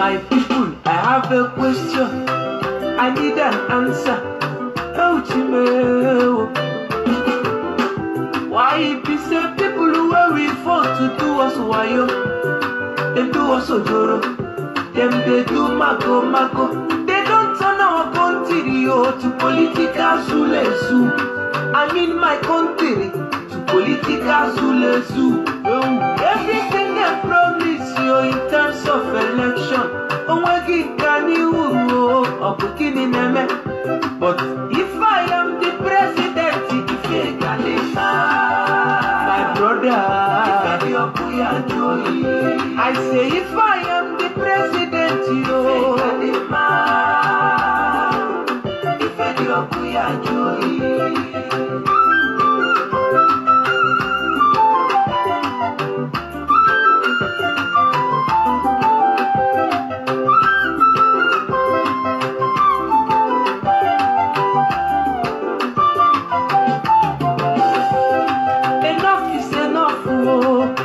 My people, I have a question. I need an answer. Oh, Chimeo. Why it be say people who we fought to do us wayo? They do us ojoro. Them they do mako. They don't turn our country to political zulezu. I mean my country to political zulezu. Everything they promise you in terms of election. But if I am the president, my brother, I say if I am the president,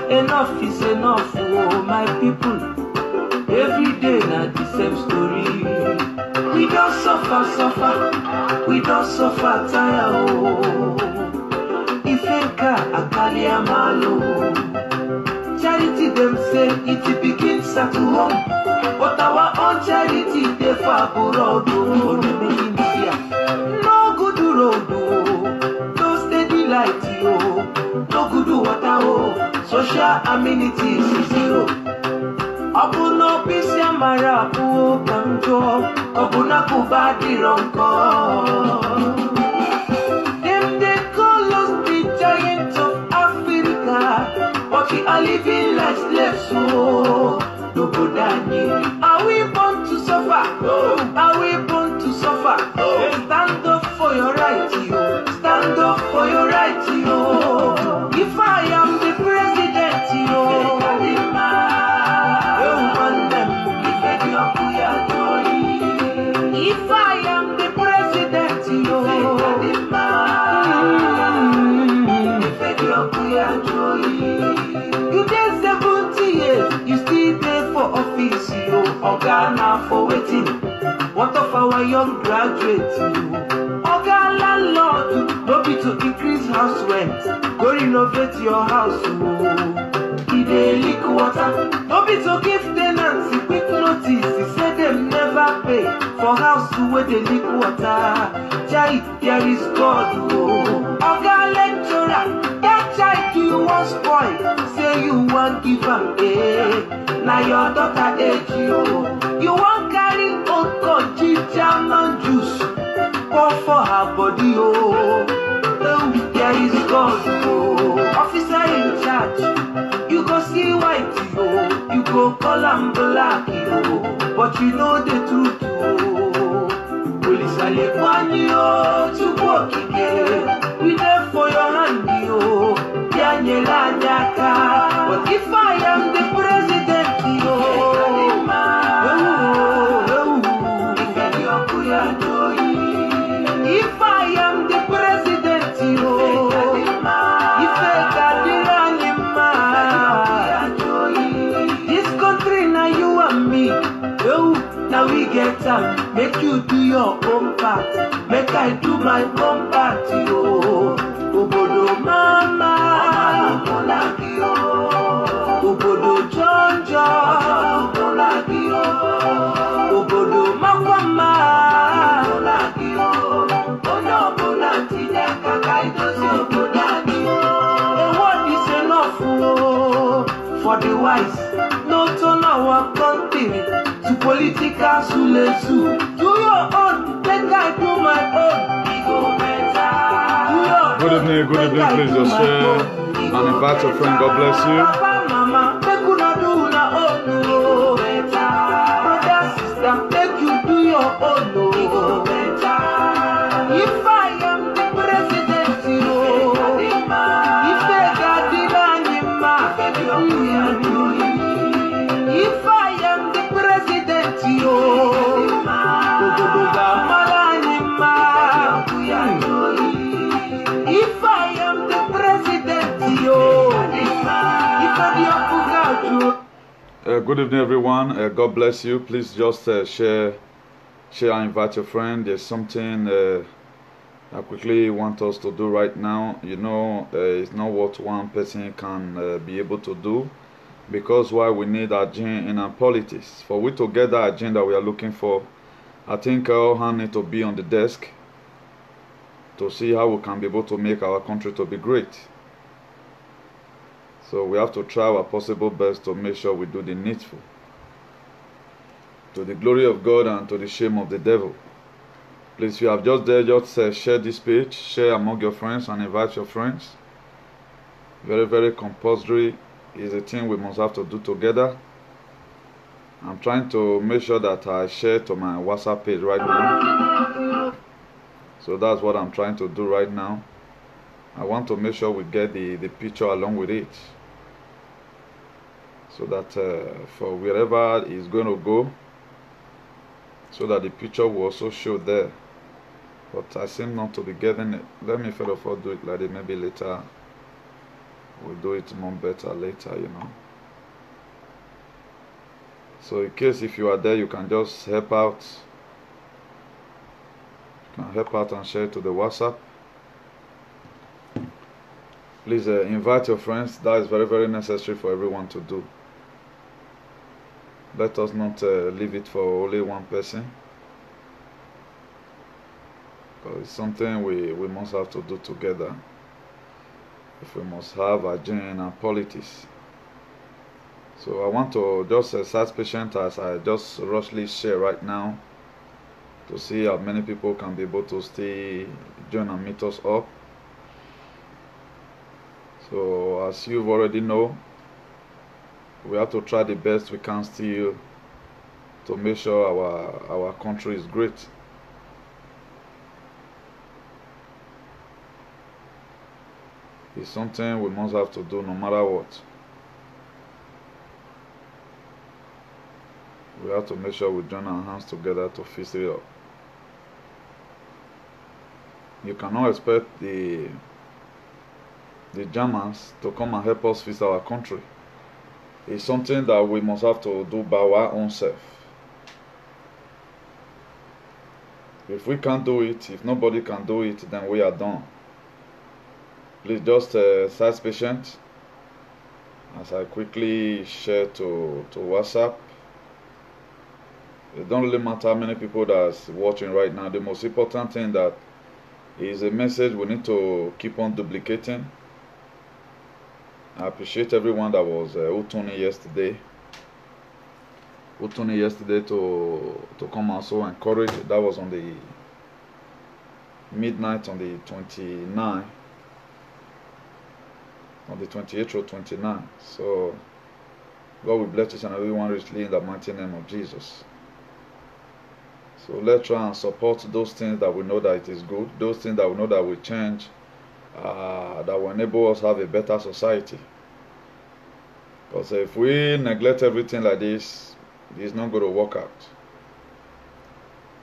enough is enough, oh my people. Every day not the same story. We don't suffer, we don't suffer, tire, oh. Ifenka akalia malo. Charity them say it begins at home, but our own charity they far abroad, oh. No good road, oh. No steady light, oh. No good water, oh. Social amenities is zero. Abuna pisia marapu kamjo, abuna kubadi ronko. Them they call us the giants of Africa, but we are living like slaves. So no bodani. Are we born to suffer? No. Are we born to suffer? No. Stand up for your right, yo. Stand up for your right, yo. If I am the president, yo, if I am the president, yo, you did 70 years, you still there for office, yo, Ghana for waiting. What of our young graduates, yo? Landlord, no be to increase house rent, go renovate your house, oh. If they leak water, no be to give tenants quick notice. He said them never pay for house where they leak water. Jai, there is God, oh. Oga lecturer, that child you want spoil, say you want give am, now your daughter age, you want carry old country German juice. Pour for her body, oh, there is God, oh, officer in charge, you go see white, oh, you go call am black, oh, but you know the truth, oh, police are like one, oh, to walk again, we there for your hand, oh, but if I am the president, oh, if I am the president, this country now you and me, now we get up, make you do your own part, make I do my own part, Obodo mama, Obodo John, Obodo Makwama. For the wise, no turn our country to political zulezu. Do your own, then I do my own. Good evening, please just share and invite your friend. God bless you. Brother, sister, make you do your own. If I am the president, if I am the president, if I am the president, Good evening, everyone. God bless you. Please just share and invite your friend. There's something I quickly want us to do right now. You know, it's not what one person can be able to do, because why we need agenda in our politics. For we to get that agenda we are looking for, I think all hands need to be on the desk to see how we can be able to make our country to be great. So we have to try our possible best to make sure we do the needful, to the glory of God and to the shame of the devil. Please, if you have just there, just share this page, share among your friends and invite your friends. Very, very compulsory is a thing we must have to do together. I'm trying to make sure that I share to my WhatsApp page right now. So that's what I'm trying to do right now. I want to make sure we get the picture along with it, so that for wherever it's going to go, so that the picture will also show there. But I seem not to be getting it. Let me first of all do it like it. Maybe later we'll do it more better later, you know. So in case if you are there, you can just help out. You can help out and share it to the WhatsApp. Please invite your friends. That is very, very necessary for everyone to do. Let us not leave it for only one person, because it's something we must have to do together if we must have agenda in our politics. So I want to just start patient as I just rushly share right now, to see how many people can be able to stay join and meet us up. So as you've already know, we have to try the best we can still to make sure our country is great. It's something we must have to do no matter what. We have to make sure we join our hands together to fix it up. You cannot expect the Germans to come and help us fix our country. It's something that we must have to do by our own self. If we can't do it, if nobody can do it, then we are done. Please just start patient as I quickly share to WhatsApp. It don't really matter how many people that's watching right now. The most important thing that is a message we need to keep on duplicating. I appreciate everyone that was who tuned in yesterday. Who tuned in yesterday to come and so encourage. That was on the midnight on the 29th. On the 28th or 29th. So God will bless each and everyone richly in the mighty name of Jesus. So let's try and support those things that we know that it is good, those things that we know that will change, that will enable us to have a better society. Because if we neglect everything like this, it's not going to work out.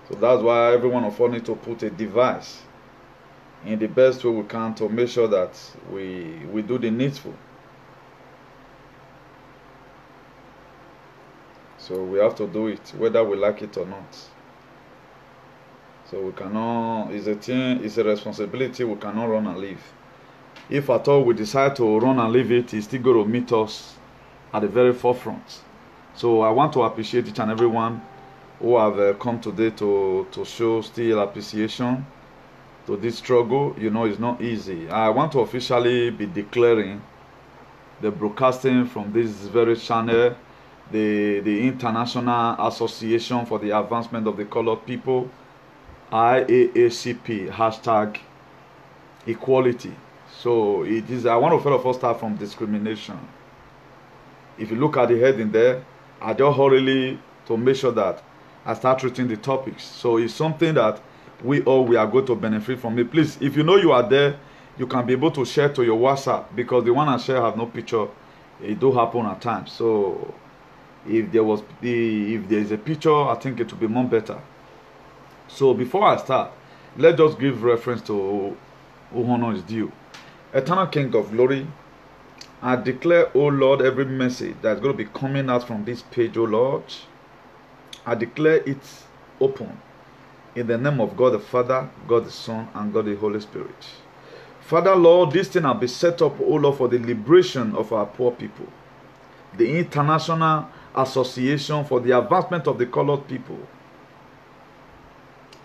So that's why every one of us need to put a device in the best way we can to make sure that we do the needful. So we have to do it, whether we like it or not. So we cannot, it's a responsibility we cannot run and leave. If at all we decide to run and leave it, it's still going to meet us at the very forefront. So I want to appreciate each and everyone who have come today to show still appreciation to this struggle. You know, it's not easy. I want to officially be declaring the broadcasting from this very channel, the International Association for the Advancement of the Colored People, IAACP, hashtag equality. So it is, I want to first of all start from discrimination. If you look at the heading there, I just hurriedly to make sure that I start treating the topics. So it's something that we are going to benefit from it. Please, if you know you are there, you can be able to share to your WhatsApp, because the one I share have no picture. It do happen at times. So if there is a picture, I think it will be more better. So before I start, let's just give reference to who honor is due. Eternal King of Glory, I declare, oh Lord, every message that's going to be coming out from this page, oh Lord, I declare it open in the name of God the Father, God the Son, and God the Holy Spirit. Father, Lord, this thing will be set up, oh Lord, for the liberation of our poor people. The International Association for the Advancement of the Colored People.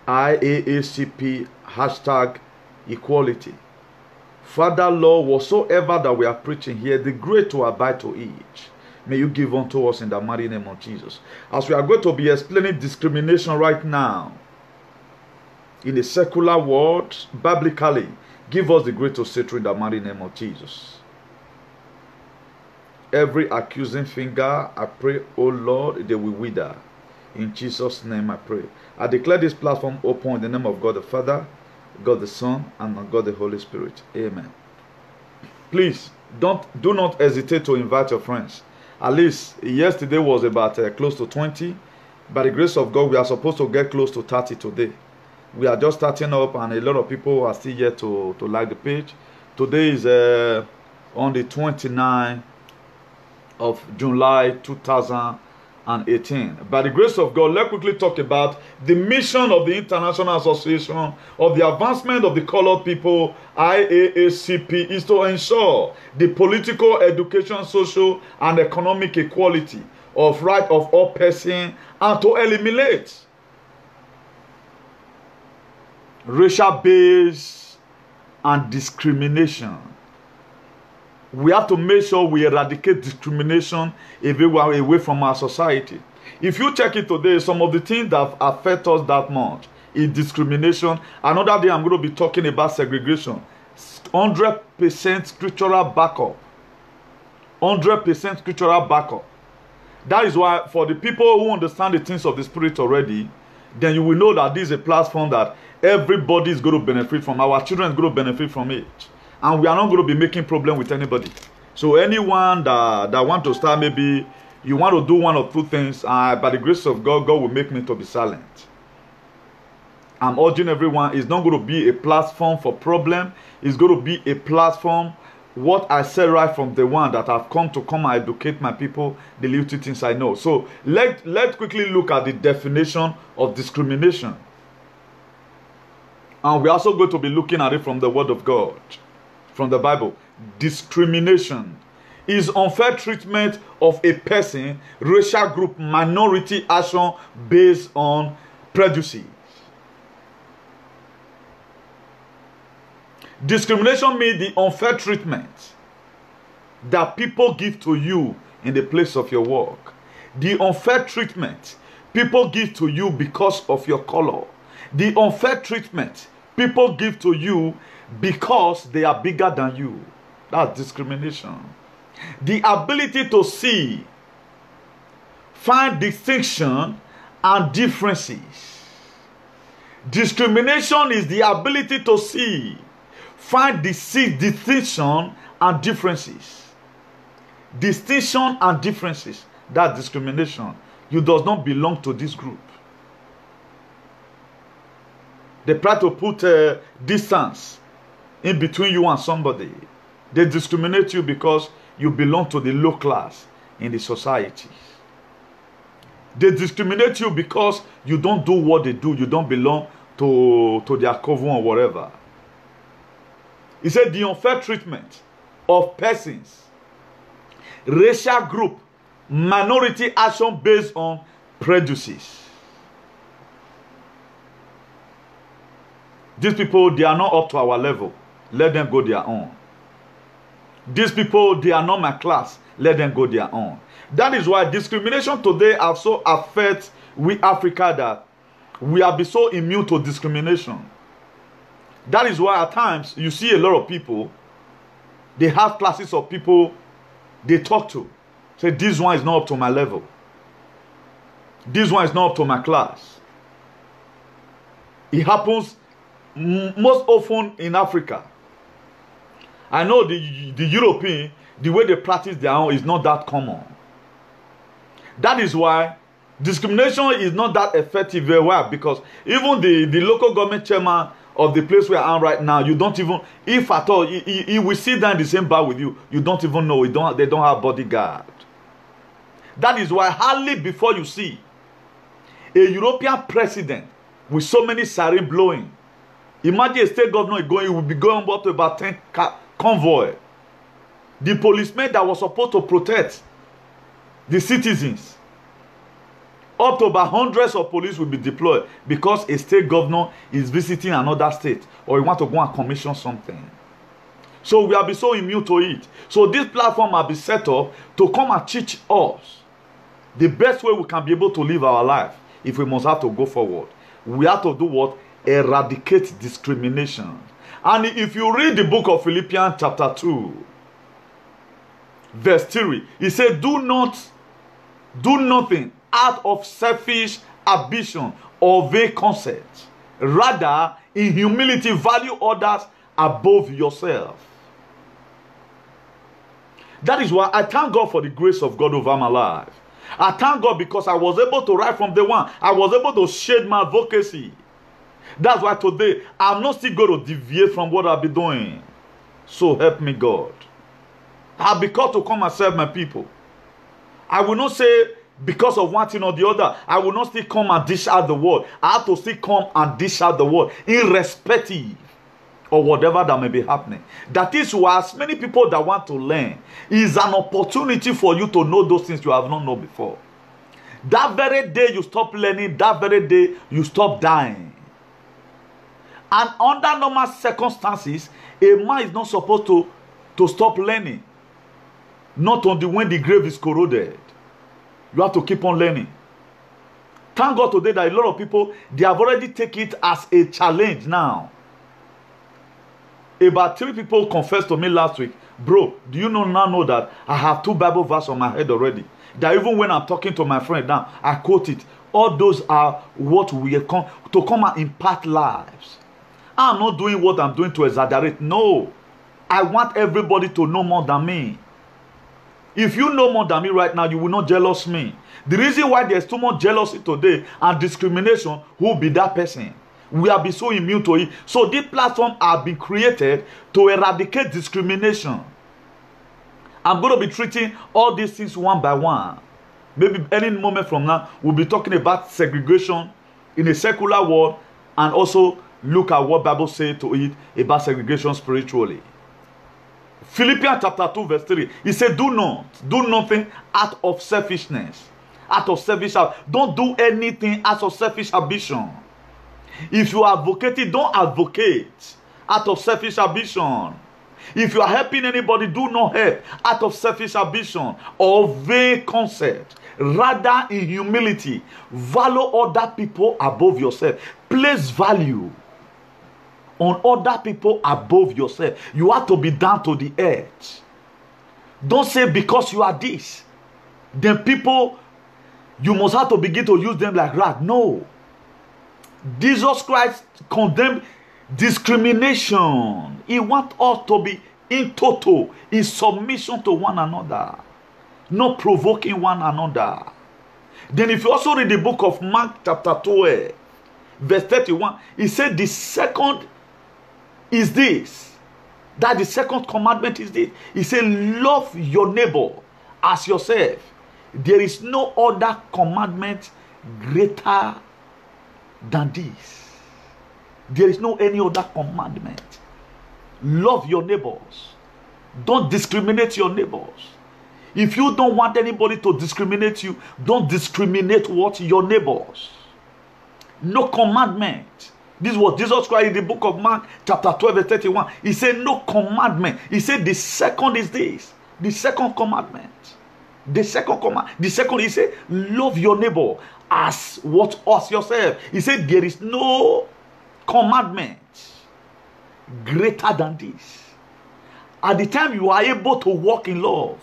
IAACP #equality. Father, Lord, whatsoever that we are preaching here, the great to abide to each, may you give unto us in the mighty name of Jesus. As we are going to be explaining discrimination right now, in the secular world, biblically, give us the grace to see through in the mighty name of Jesus. Every accusing finger, I pray, oh Lord, they will wither. In Jesus' name I pray. I declare this platform open in the name of God the Father, God the Son, and God the Holy Spirit. Amen. Please, do not hesitate to invite your friends. At least yesterday was about close to 20. By the grace of God, we are supposed to get close to 30 today. We are just starting up, and a lot of people are still yet to like the page. Today is on the 29th of July 2018. By the grace of God, let's quickly talk about the mission of the International Association of the Advancement of the Colored People, IAACP, is to ensure the political, education, social, and economic equality of right of all persons, and to eliminate racial-based and discrimination. We have to make sure we eradicate discrimination everywhere away from our society. If you check it today, some of the things that affect us that much is discrimination. Another day I'm going to be talking about segregation. 100% scriptural backup. 100% scriptural backup. That is why for the people who understand the things of the Spirit already, then you will know that this is a platform that everybody is going to benefit from. Our children are going to benefit from it. And we are not going to be making problem with anybody. So anyone that want to start, maybe you want to do one or two things, by the grace of God, God will make me to be silent. I'm urging everyone, it's not going to be a platform for problem. It's going to be a platform, what I said right from the one, that I've come to come and educate my people, the little things I know. So let's quickly look at the definition of discrimination. And we're also going to be looking at it from the Word of God, from the Bible. Discrimination is unfair treatment of a person, racial group, minority action based on prejudice. Discrimination means the unfair treatment that people give to you in the place of your work. The unfair treatment people give to you because of your color. The unfair treatment people give to you because they are bigger than you. That's discrimination. The ability to see, find distinction and differences. Discrimination is the ability to see, find distinction and differences. Distinction and differences. That's discrimination. You does not belong to this group. They try to put a distance in between you and somebody. They discriminate you because you belong to the low class in the society. They discriminate you because you don't do what they do. You don't belong to their coven or whatever. He said the unfair treatment of persons, racial group, minority action based on prejudices. These people, they are not up to our level. Let them go their own. These people, they are not my class. Let them go their own. That is why discrimination today also affects we Africa, that we have been so immune to discrimination. That is why at times you see a lot of people, they have classes of people they talk to. Say, this one is not up to my level. This one is not up to my class. It happens most often in Africa. I know the European, the way they practice their own is not that common. That is why discrimination is not that effective very well, because even the local government chairman of the place where I am right now, you don't even, if at all, he will sit down in the same bar with you. You don't even know. They don't have bodyguard. That is why hardly before you see a European president with so many siren blowing. Imagine a state governor going, he will be going up to about 10 convoy. The policemen that was supposed to protect the citizens, up to about hundreds of police will be deployed because a state governor is visiting another state or he want to go and commission something. So we have been so immune to it. So this platform has been set up to come and teach us the best way we can be able to live our life if we must have to go forward. We have to do what? Eradicate discrimination. And if you read the book of Philippians chapter 2, verse 3, it said, do nothing out of selfish ambition or vain concept. Rather, in humility, value others above yourself. That is why I thank God for the grace of God over my life. I thank God because I was able to write from the one. I was able to shade my advocacy. That's why today I'm not still going to deviate from what I've been doing. So help me God. I've been called to come and serve my people. I will not say because of one thing or the other. I will not still come and dish out the word. I have to still come and dish out the word irrespective of whatever that may be happening. That is why as many people that want to learn is an opportunity for you to know those things you have not known before. That very day you stop learning, that very day you stop dying. And under normal circumstances, a man is not supposed to stop learning. Not only when the grave is corroded. You have to keep on learning. Thank God today that a lot of people, they have already taken it as a challenge now. About 3 people confessed to me last week, bro, do you know that I have 2 Bible verses on my head already? That even when I'm talking to my friend now, I quote it. All those are what we have come to come and impart lives. I'm not doing what I'm doing to exaggerate. No. I want everybody to know more than me. If you know more than me right now, you will not jealous me. The reason why there's too much jealousy today and discrimination, who will be that person? We have been so immune to it. So this platform has been created to eradicate discrimination. I'm going to be treating all these things one by one. Maybe any moment from now, we'll be talking about segregation in a secular world and also look at what Bible says to it about segregation spiritually. Philippians chapter 2 verse 3. He said, do nothing out of selfishness. Out of selfish. Don't do anything out of selfish ambition. If you are advocating, don't advocate out of selfish ambition. If you are helping anybody, do not help out of selfish ambition or vain concept. Rather, in humility, value other people above yourself. Place value on other people above yourself. You have to be down to the earth. Don't say because you are this, then people, you must have to begin to use them like rag. No. Jesus Christ condemned discrimination. He wants us to be in total, in submission to one another, not provoking one another. Then if you also read the book of Mark chapter 12, verse 31, he said the second is this. That the second commandment is this. He said, love your neighbor as yourself. There is no other commandment greater than this. There is no any other commandment. Love your neighbors. Don't discriminate your neighbors. If you don't want anybody to discriminate you, don't discriminate what your neighbors. No commandment. This is what Jesus Christ in the book of Mark chapter 12 verse 31. He said no commandment. He said the second is this. The second commandment. The second command. The second, he said, love your neighbor as what as yourself. He said there is no commandment greater than this. At the time you are able to walk in love.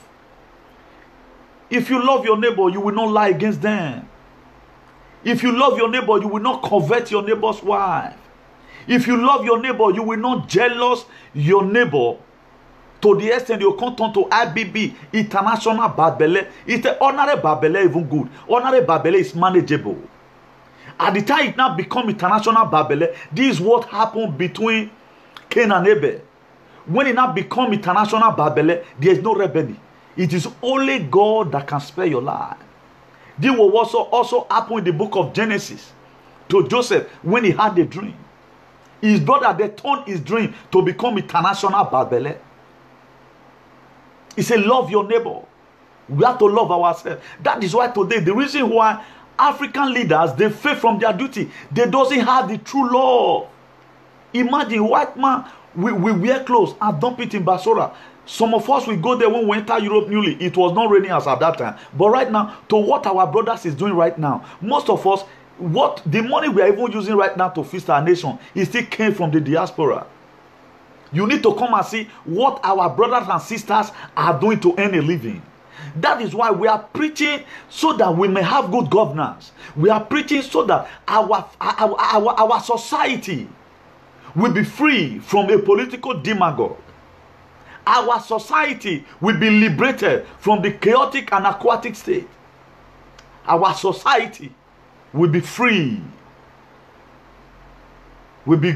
If you love your neighbor, you will not lie against them. If you love your neighbor, you will not covet your neighbor's wife. If you love your neighbor, you will not jealous your neighbor to the extent you come to IBB, International Bad Belly. It's the honorary Bad Belly even good. Honorary Bad Belly is manageable. At the time it now become international Babele, this is what happened between Cain and Abel. When it now become international Babele, there is no rebellion. It is only God that can spare your life. This will also happen in the book of Genesis to Joseph when he had a dream. His brother, they turned his dream to become international Babele. He said, love your neighbor. We have to love ourselves. That is why today, the reason why African leaders, they fail from their duty. They doesn't have the true love. Imagine white man, we wear clothes and dump it in Basora. Some of us, we go there when we enter Europe newly. It was not raining as at that time. But right now, to what our brothers is doing right now, most of us, what the money we are even using right now to feast our nation, it still came from the diaspora. You need to come and see what our brothers and sisters are doing to earn a living. That is why we are preaching so that we may have good governance. We are preaching so that our society will be free from a political demagogue. Our society will be liberated from the chaotic and aquatic state. Our society will be free. Will be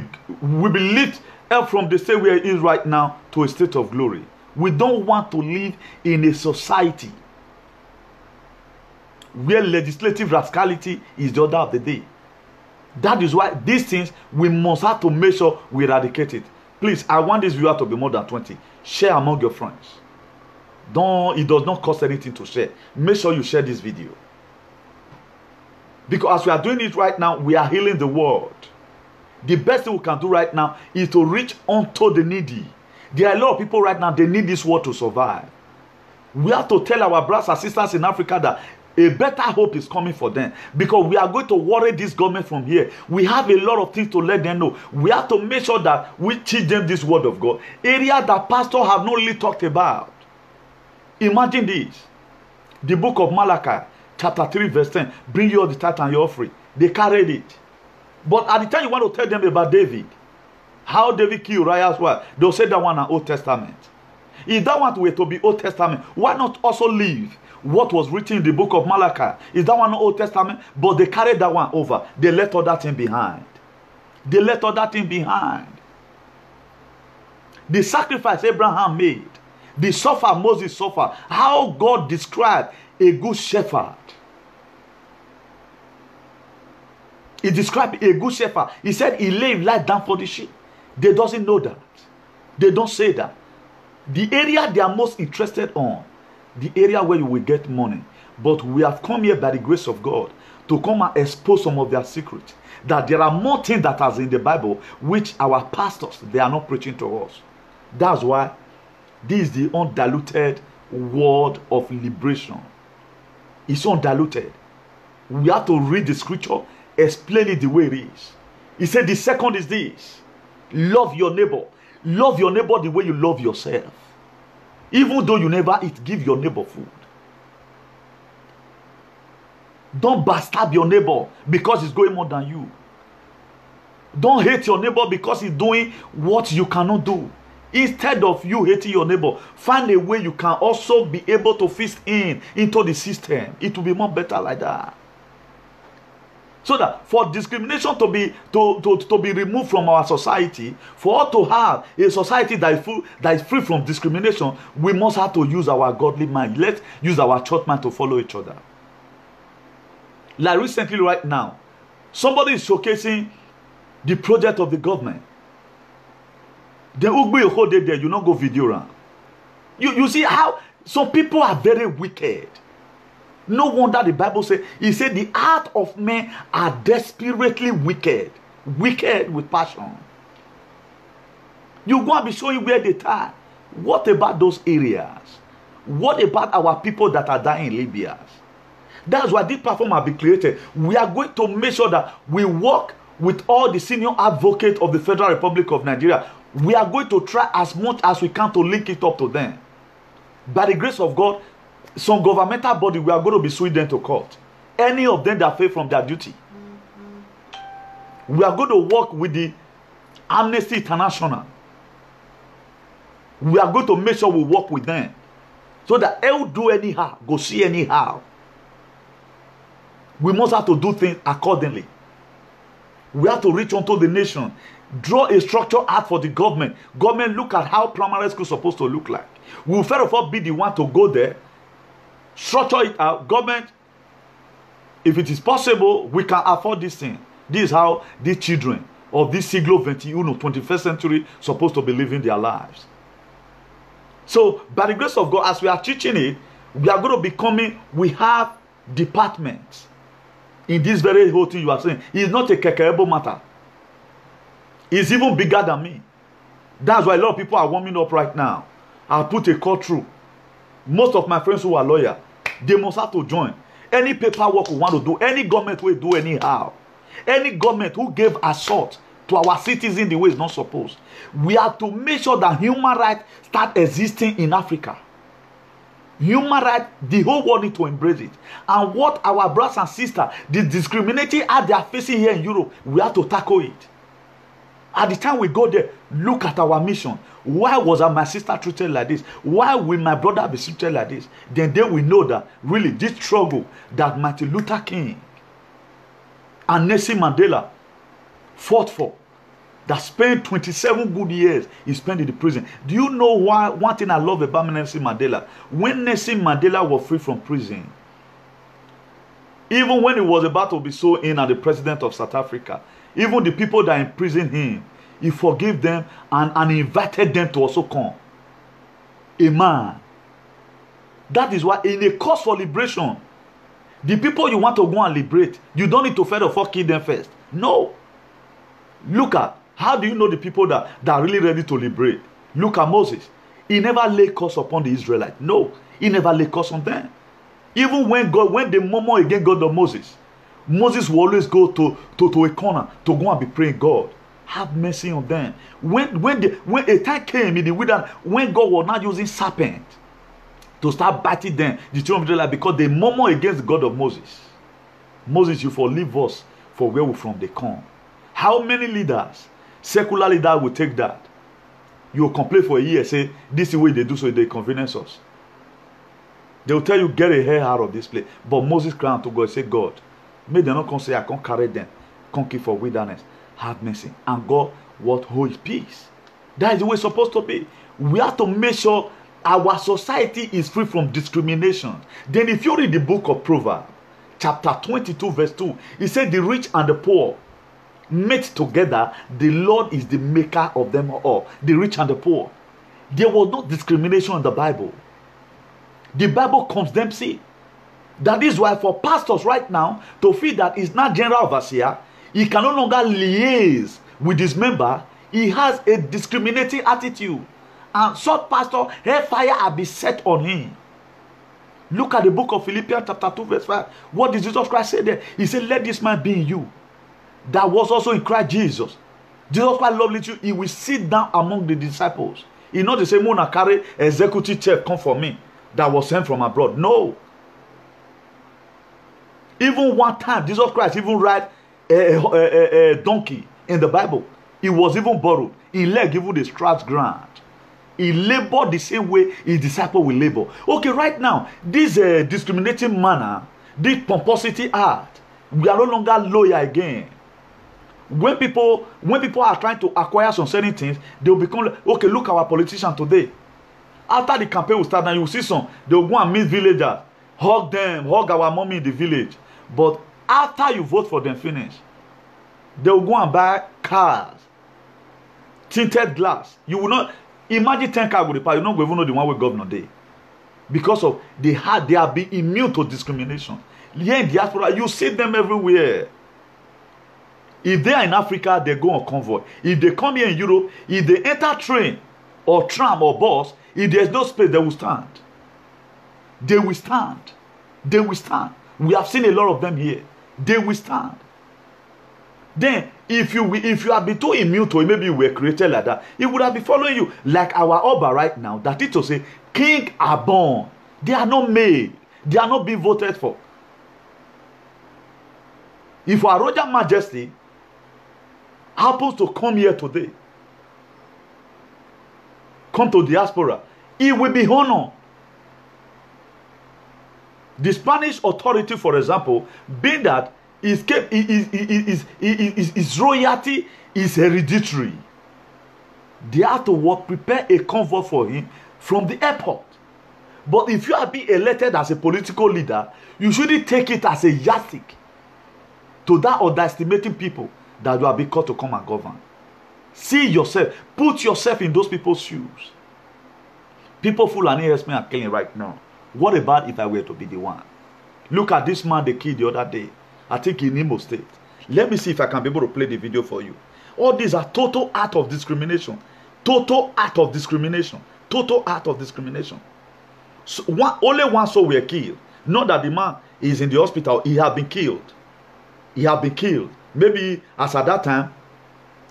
lit up from the state where it is right now to a state of glory. We don't want to live in a society where legislative rascality is the order of the day. That is why these things, we must have to make sure we eradicate it. Please, I want this viewer to be more than 20. Share among your friends. It does not cost anything to share. Make sure you share this video. Because as we are doing it right now, we are healing the world. The best thing we can do right now is to reach unto the needy. There are a lot of people right now, they need this world to survive. We have to tell our brothers and sisters in Africa that a better hope is coming for them. Because we are going to worry this government from here. We have a lot of things to let them know. We have to make sure that we teach them this word of God. Areas that pastors have not really talked about. Imagine this. The book of Malachi, chapter 3, verse 10. Bring you all the tithe and your offering. They carried it. But at the time you want to tell them about David, how David killed Uriah's wife, they'll say that one in Old Testament. If that one were to be Old Testament, why not also leave what was written in the book of Malachi? Is that one Old Testament? But they carried that one over. They left all that thing behind. They left all that thing behind. The sacrifice Abraham made, the suffer Moses suffered, how God described a good shepherd. He described a good shepherd. He said he laid his life down for the sheep. They doesn't know that. They don't say that. The area they are most interested on, the area where you will get money. But we have come here by the grace of God to come and expose some of their secrets. That there are more things that are in the Bible which our pastors, they are not preaching to us. That's why this is the undiluted word of liberation. It's undiluted. We have to read the scripture, explain it the way it is. He said the second is this. Love your neighbor. Love your neighbor the way you love yourself. Even though you never eat, give your neighbor food. Don't backstab your neighbor because he's going more than you. Don't hate your neighbor because he's doing what you cannot do. Instead of you hating your neighbor, find a way you can also be able to fit into the system. It will be more better like that. So that for discrimination to be removed from our society, for us to have a society that is free from discrimination, we must have to use our godly mind. Let's use our church mind to follow each other. Like recently right now, somebody is showcasing the project of the government. Then Ugbe a whole day there, you not go video around. You see how some people are very wicked. No wonder the Bible says, it said the heart of men are desperately wicked. Wicked with passion. You go and be showing where they are. What about those areas? What about our people that are dying in Libya? That's why this platform has been created. We are going to make sure that we work with all the senior advocates of the Federal Republic of Nigeria. We are going to try as much as we can to link it up to them. By the grace of God, some governmental body, we are going to be suing them to court. Any of them that fail from their duty. We are going to work with the Amnesty International. We are going to make sure we work with them. So that they will do anyhow, go see anyhow. We must have to do things accordingly. We have to reach onto the nation. Draw a structure out for the government. Government, look at how primary school is supposed to look like. We will first of all be the one to go there, structure it out. Government, if it is possible, we can afford this thing. This is how these children of this siglo XXI, 21st century, supposed to be living their lives. So, by the grace of God, as we are teaching it, we are going to be coming, we have departments in this very whole thing you are saying. It's not a kekebo matter. It's even bigger than me. That's why a lot of people are warming up right now. I'll put a call through. Most of my friends who are lawyers, they must have to join. Any paperwork we want to do, any government will do anyhow. Any government who gave assault to our citizens the way it's not supposed. We have to make sure that human rights start existing in Africa. Human rights, the whole world need to embrace it. And what our brothers and sisters, the discriminating act they are facing here in Europe, we have to tackle it. At the time we go there, look at our mission. Why was my sister treated like this? Why will my brother be treated like this? Then we know that really this struggle that Martin Luther King and Nelson Mandela fought for, that spent 27 good years he spent in the prison. Do you know why? One thing I love about Nelson Mandela, when Nelson Mandela was free from prison, even when he was about to be sworn in as the president of South Africa, even the people that imprisoned him, he forgave them and invited them to also come. A man. That is why in a cause for liberation, the people you want to go and liberate, you don't need to first of all kill them first. No. Look at, how do you know the people that are really ready to liberate? Look at Moses. He never laid curse upon the Israelites. No, he never laid curse on them. Even when they murmur against God of Moses will always go to a corner to go and be praying, God, have mercy on them. When a time came in the wilderness, when God was not using serpent to start biting them, the children of Israel, because they murmur against the God of Moses. Moses, you forleave us for where we from they come. How many leaders, secular leaders, will take that? You will complain for a year, say, this is the way they do, so they convenience us. They will tell you, get a hair out of this place. But Moses cried to God, say, God, may they not come say, I can't carry them, can't keep for wilderness. Have mercy. And God, what holds peace? That is the way it's supposed to be. We have to make sure our society is free from discrimination. Then if you read the book of Proverbs, chapter 22, verse 2, it said, the rich and the poor met together, the Lord is the maker of them all. The rich and the poor. There was no discrimination in the Bible. The Bible condemns it. That is why for pastors right now to feel that it's not general overseer, he can no longer liaise with his member. He has a discriminating attitude. And such pastor, hellfire will be set on him. Look at the book of Philippians chapter 2 verse 5. What did Jesus Christ say there? He said, let this man be in you, that was also in Christ Jesus. Jesus Christ loved you. He will sit down among the disciples. He not the same one that carry executive chef come for me that was sent from abroad. No. Even one time, Jesus Christ even ride a donkey in the Bible. It was even borrowed. He leg even the straps ground. He labored the same way his disciple will labor. Okay, right now, this discriminating manner, this pomposity art, we are no longer loyal again. When people are trying to acquire some certain things, they will become, okay, look at our politicians today. After the campaign will start, now you will see some, they will go and meet villagers, hug them, hug our mommy in the village. But after you vote for them finish, they will go and buy cars, tinted glass. You will not imagine 10 cars with the power. You not even know the one with governor day, because of they have been immune to discrimination. Here in diaspora, you see them everywhere. If they are in Africa, they go on convoy. If they come here in Europe, if they enter train or tram or bus, if there's no space, they will stand. They will stand. They will stand. We have seen a lot of them here. They will stand. Then, if you have been too immune to it, maybe you were created like that, it would have been following you. Like our Oba right now, that is to say, kings are born. They are not made. They are not being voted for. If our Royal Majesty happens to come here today, come to diaspora, it will be honored. The Spanish authority, for example, being that his royalty is hereditary. They have to prepare a convoy for him from the airport. But if you are being elected as a political leader, you shouldn't take it as a yardstick to that underestimating people that you are being called to come and govern. See yourself. Put yourself in those people's shoes. People Fulani herdsmen are killing right now. What about if I were to be the one? Look at this man they killed the other day. I think in Imo State. Let me see if I can be able to play the video for you. All these are total act of discrimination. Total act of discrimination. Total act of discrimination. So only one soul were killed. Not that the man is in the hospital. He had been killed. He had been killed. Maybe as at that time,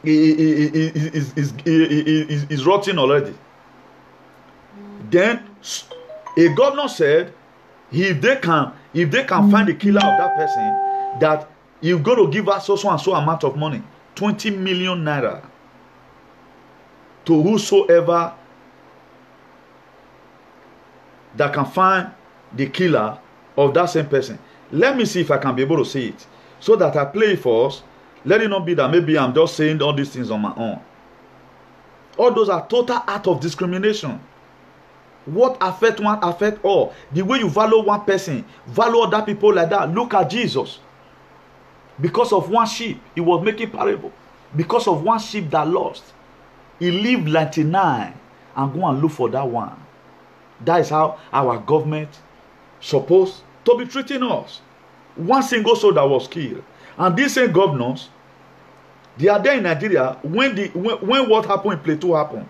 he is rotting already. Then a governor said, if they can find the killer of that person, that you're going to give us so and so amount of money, 20 million naira, to whosoever that can find the killer of that same person. Let me see if I can be able to see it, so that I play it for us. Let it not be that maybe I'm just saying all these things on my own. All those are total act of discrimination. What affect one affect all. The way you value one person, value other people like that. Look at Jesus. Because of one sheep, he was making parable. Because of one sheep that lost, he leave 99 and go and look for that one. That is how our government supposed to be treating us. One single soul that was killed. And these same governors, they are there in Nigeria when what happened in Plateau happened.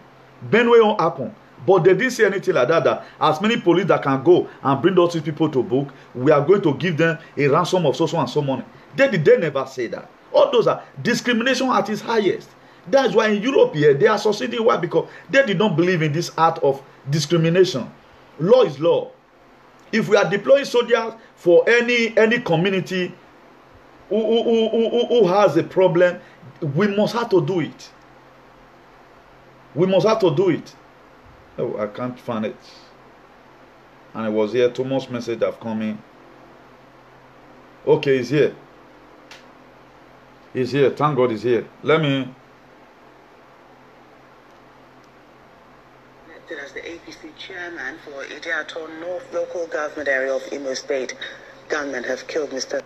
Benue happened. But they didn't say anything like that as many police that can go and bring those people to book, we are going to give them a ransom of so and so money. They never say that. All those are discrimination at its highest. That's why in Europe here, they are succeeding. Why? Because they did not believe in this art of discrimination. Law is law. If we are deploying soldiers for any community who has a problem, we must have to do it. We must have to do it. Oh, I can't find it. And it was here. Too much message have come in. Okay, it's here. He's here. Thank God he's here. Let me. As the APC chairman for Idiato North local government area of Imo State, gunmen have killed Mr.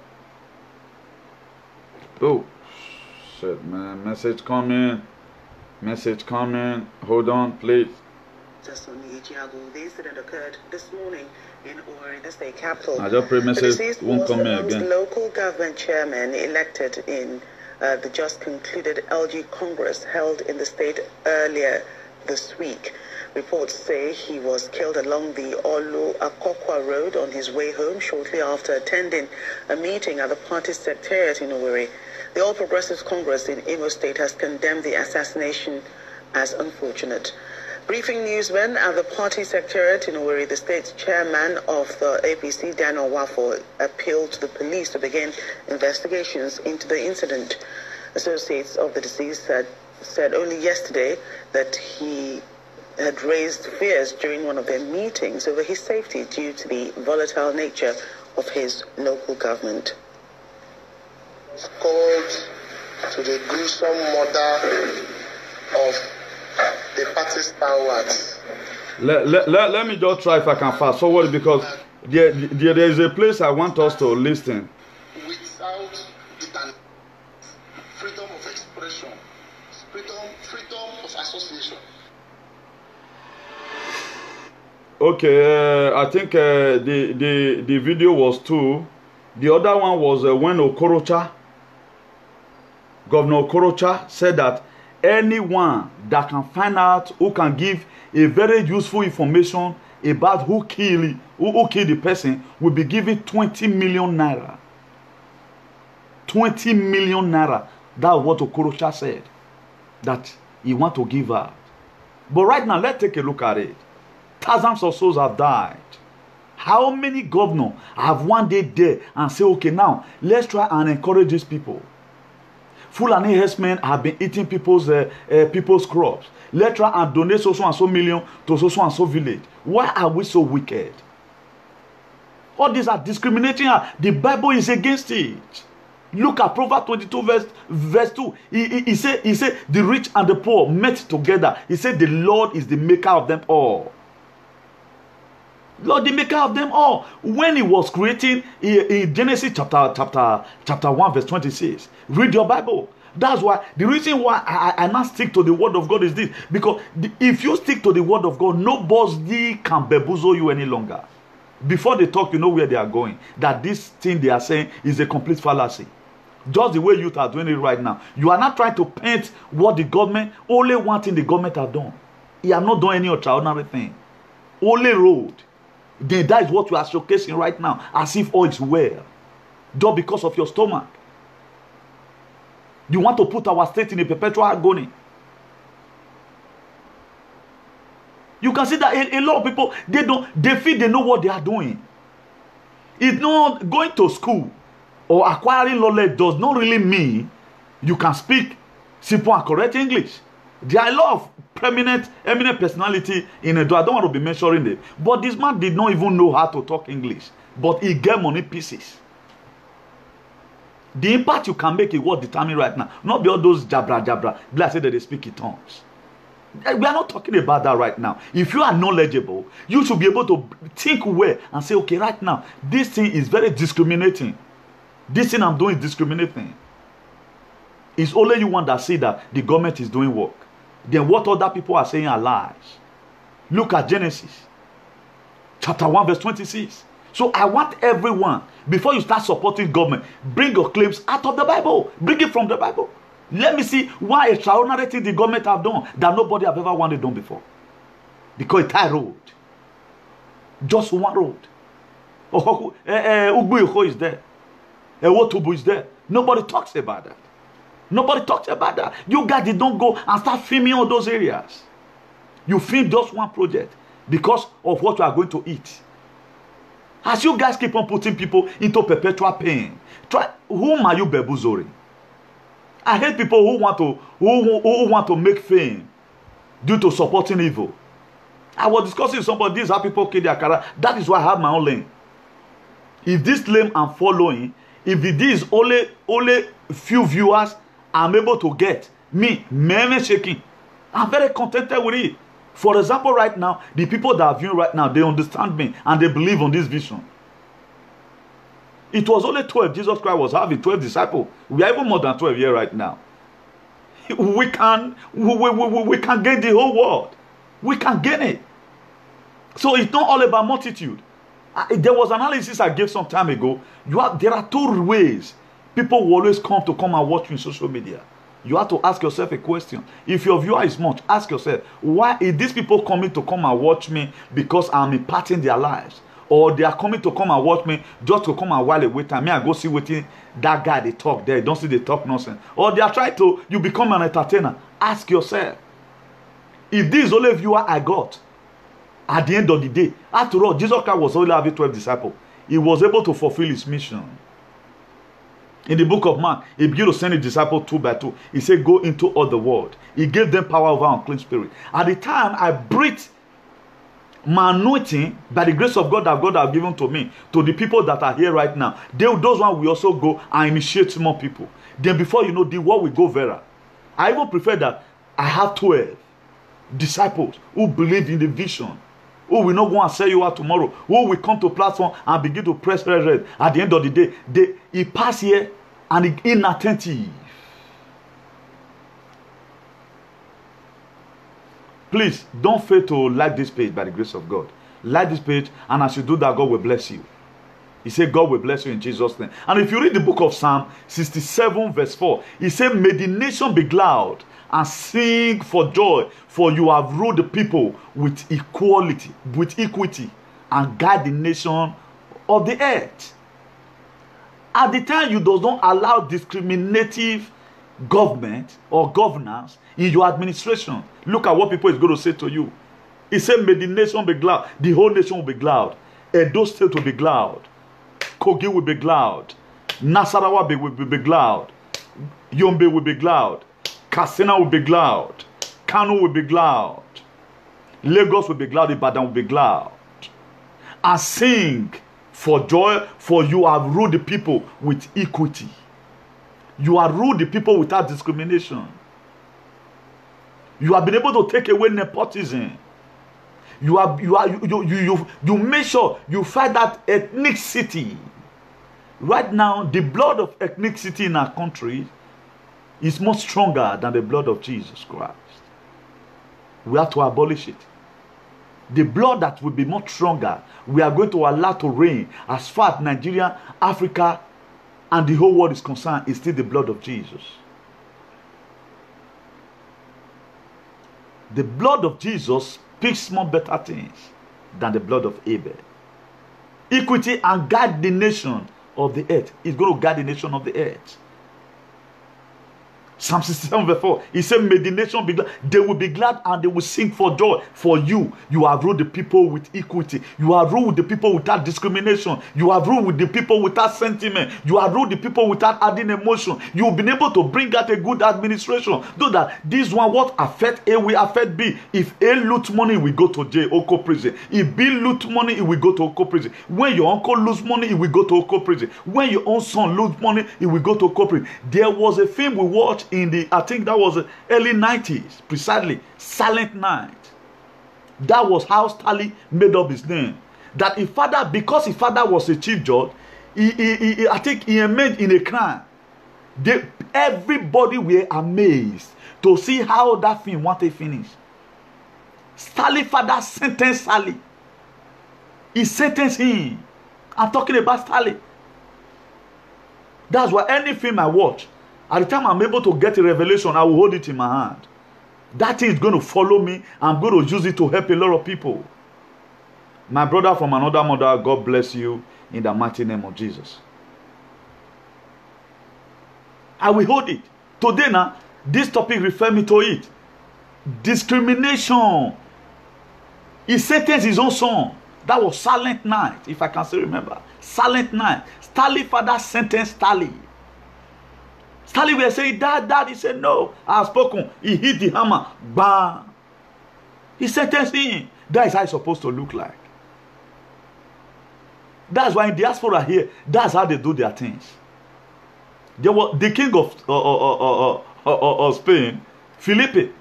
Oh, shit, man. Message coming. Message coming. Hold on, please. The incident occurred this morning in Owerri, the state capital. I just pray message won't come in again. Local government chairman elected in the just concluded LG Congress held in the state earlier this week. Reports say he was killed along the Olu-Akokwa Road on his way home shortly after attending a meeting at the party's secretariat in Owerri. The All Progressives Congress in Imo State has condemned the assassination as unfortunate. Briefing newsmen at the party secretariat in Owerri, the state's chairman of the APC, Daniel Wafo, appealed to the police to begin investigations into the incident. Associates of the deceased said only yesterday that he had raised fears during one of their meetings over his safety due to the volatile nature of his local government. Called to the gruesome murder of the party stalwarts. Let me just try if I can fast forward, because there is a place I want us to listen. Without it, freedom of expression, freedom of association. Okay, I think the video was two. The other one was when Governor Okorocha said that anyone that can find out, who can give a very useful information about who killed the person, will be given 20 million naira. 20 million naira. That's what Okorocha said that he want to give out. But right now, let's take a look at it. Thousands of souls have died. How many governors have one day there and say, okay, now let's try and encourage these people? Fulani herdsmen have been eating people's crops. Let's try and donate so and so million to so and so village. Why are we so wicked? All these are discriminating. The Bible is against it. Look at Proverbs 22 verse 2. He said, the rich and the poor met together. He said, the Lord is the maker of them all. Lord, the maker of them all. When he was creating in Genesis chapter 1 verse 26. Read your Bible. That's why the reason why I now stick to the word of God is this. Because if you stick to the word of God, nobody can bamboozle you any longer. Before they talk, you know where they are going. That this thing they are saying is a complete fallacy. Just the way you are doing it right now. You are not trying to paint what the government, only one thing the government have done. You have not done any extraordinary thing. Only road. Then that is what you are showcasing right now. As if all is well. Just because of your stomach. You want to put our state in a perpetual agony. You can see that a lot of people, they feel they know what they are doing. It's not going to school or acquiring knowledge does not really mean you can speak simple and correct English. There are a lot of eminent personality in Edo. I don't want to be mentioning them. But this man did not even know how to talk English. But he get money pieces. The impact you can make is what determine right now. Not be all those jabra. Like I said that they speak in tongues. We are not talking about that right now. If you are knowledgeable, you should be able to think well and say, okay, right now, this thing is very discriminating. This thing I'm doing is discriminating. It's only you one that see that the government is doing work. Then what other people are saying are lies. Look at Genesis chapter 1 verse 26. So I want everyone, before you start supporting government, bring your claims out of the Bible. Bring it from the Bible. Let me see why extraordinary thing the government have done that nobody have ever wanted done before. Because it's a road. Just one road. Ugbu is there. Wotubu is there. Nobody talks about that. Nobody talks about that. You guys did not go and start filming all those areas. You film just one project because of what you are going to eat. As you guys keep on putting people into perpetual pain, whom are you bamboozling? I hate people who want to make fame due to supporting evil. I was discussing with somebody, this is how people kill their career. That is why I have my own lane. If this lane I'm following, if it is only few viewers I'm able to get, me shaking, I'm very contented with it. For example, right now, the people that are viewing right now, they understand me and they believe on this vision. It was only 12. Jesus Christ was having 12 disciples. We are even more than 12 here right now. We can gain the whole world. We can gain it. So it's not all about multitude. There was analysis I gave some time ago. There are two ways people will always come and watch me on social media. You have to ask yourself a question. If your viewer is much, ask yourself, why is these people coming to come and watch me because I'm imparting their lives? Or they are coming to come and watch me just to come and while away time. Me, I go see what that guy they talk there. Don't see they talk nonsense. Or they are trying to, you become an entertainer. Ask yourself, if this is only viewer I got, at the end of the day, after all, Jesus Christ was only having 12 disciples. He was able to fulfill his mission. In the book of Mark, he began to send his disciples 2 by 2. He said, go into all the world. He gave them power over unclean spirit. At the time, I breathed my anointing by the grace of God that God has given to me, to the people that are here right now. Those ones will also go and initiate more people. Then before you know, the world will go viral. I even prefer that I have 12 disciples who believe in the vision, who will not go and sell you out tomorrow, who will come to platform and begin to press red. At the end of the day, he pass here and he inattentive. Please don't fail to like this page by the grace of God. Like this page, and as you do that, God will bless you. He said, God will bless you in Jesus' name. And if you read the book of Psalm 67 verse 4, he said, may the nation be glad and sing for joy, for you have ruled the people with equity, and guide the nation of the earth. At the time, you do not allow discriminative government or governance in your administration. Look at what people is going to say to you. He said, may the nation be glad. The whole nation will be glad. Edo State will be glad. Kogi will be glad. Nasarawa will be glad. Yombe will be glad. Katsina will be glad. Kano will be glad. Lagos will be glad. Ibadan will be glad. And sing for joy, for you have ruled the people with equity. You have ruled the people without discrimination. You have been able to take away nepotism. You make sure you fight that ethnicity. Right now, the blood of ethnicity in our country is much stronger than the blood of Jesus Christ. We have to abolish it. The blood that will be much stronger, we are going to allow to reign as far as Nigeria, Africa, and the whole world is concerned, is still the blood of Jesus. The blood of Jesus speaks more better things than the blood of Abel. Equity and guide the nation of the earth. Is going to guide the nation of the earth. Psalm 67 verse 4. He said, may the nation be glad. They will be glad and they will sing for joy. For you have ruled the people with equity. You have ruled with the people without discrimination. You have ruled with the people without sentiment. You have ruled the people without adding emotion. You've been able to bring out a good administration. Though that this one, what affect A will affect B. If A loot money, we go to J, Oko prison. If B loot money, it will go to Oko prison. When your uncle lose money, it will go to Oko prison. When your own son lose money, it will go to Oko prison. There was a film we watched in the, I think that was the early 90s, precisely, Silent Night. That was how Stanley made up his name. That his father, because his father was a chief judge, I think he made in a crime. Everybody were amazed to see how that film wanted to finish. Stanley's father sentenced Stanley. He sentenced him. I'm talking about Stanley. That's why any film I watch, at the time I'm able to get a revelation, I will hold it in my hand. That thing is going to follow me. I'm going to use it to help a lot of people. My brother from another mother, God bless you in the mighty name of Jesus. I will hold it. Today now, this topic refers me to it. Discrimination. He sentenced his own son. That was Silent Night, if I can still remember. Silent Night. Stanley's father sentenced Stanley. Stanley will say, Dad. He said, no, I have spoken. He hit the hammer. Bam. He sentenced him. That is how it's supposed to look like. That's why in diaspora here, that's how they do their things. There was the king of Spain, Felipe.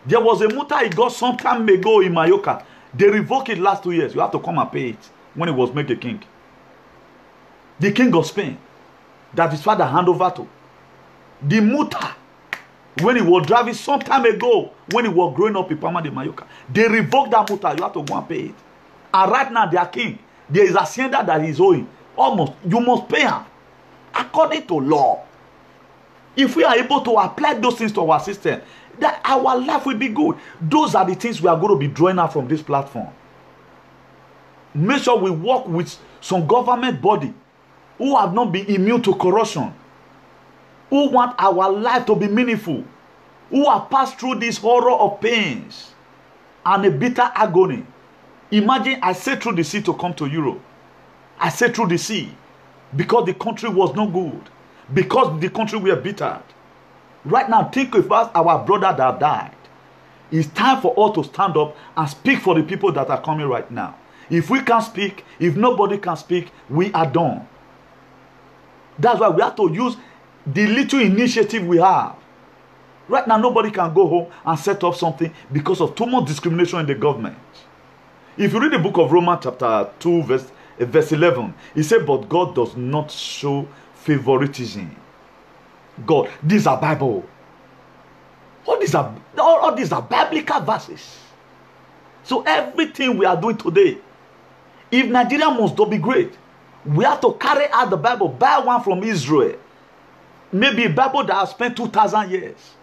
There was a multa he got some time ago in Mallorca. They revoked it last 2 years. You have to come and pay it when he was made a king. The king of Spain, that his father handed over to. The multa, when he was driving some time ago, when he was growing up in Palma de Mallorca, they revoked that multa. You have to go and pay it. And right now, they are king. There is a hacienda that is owing. Almost, you must pay him according to law. If we are able to apply those things to our system, that our life will be good. Those are the things we are going to be drawing out from this platform. Make sure we work with some government body who have not been immune to corruption, who want our life to be meaningful, who have passed through this horror of pains and a bitter agony. Imagine I sailed through the sea to come to Europe. I sailed through the sea because the country was no good, because the country were bitter. Right now, think about our brother that died. It's time for us to stand up and speak for the people that are coming right now. If we can't speak, if nobody can speak, we are done. That's why we have to use the little initiative we have. Right now, nobody can go home and set up something because of too much discrimination in the government. If you read the book of Romans chapter 2 verse 11, it says, but God does not show favoritism. God, these are Bible. All these are biblical verses. So everything we are doing today, if Nigeria must be great, we have to carry out the Bible, buy one from Israel. Maybe a Bible that has spent 2,000 years.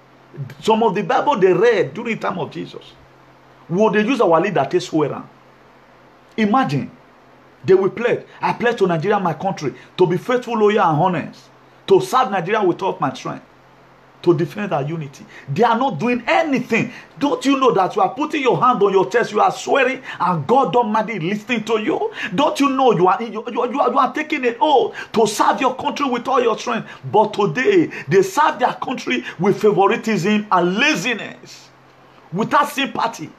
Some of the Bible they read during the time of Jesus. Would they use our leader to swear? Imagine, they will pledge. I pledge to Nigeria, my country, to be faithful, loyal, and honest, to serve Nigeria with all my strength, to defend our unity. They are not doing anything. Don't you know that you are putting your hand on your chest, you are swearing, and God Almighty listening to you? Don't you know you are taking an oath to serve your country with all your strength? But today, they serve their country with favoritism and laziness, without sympathy.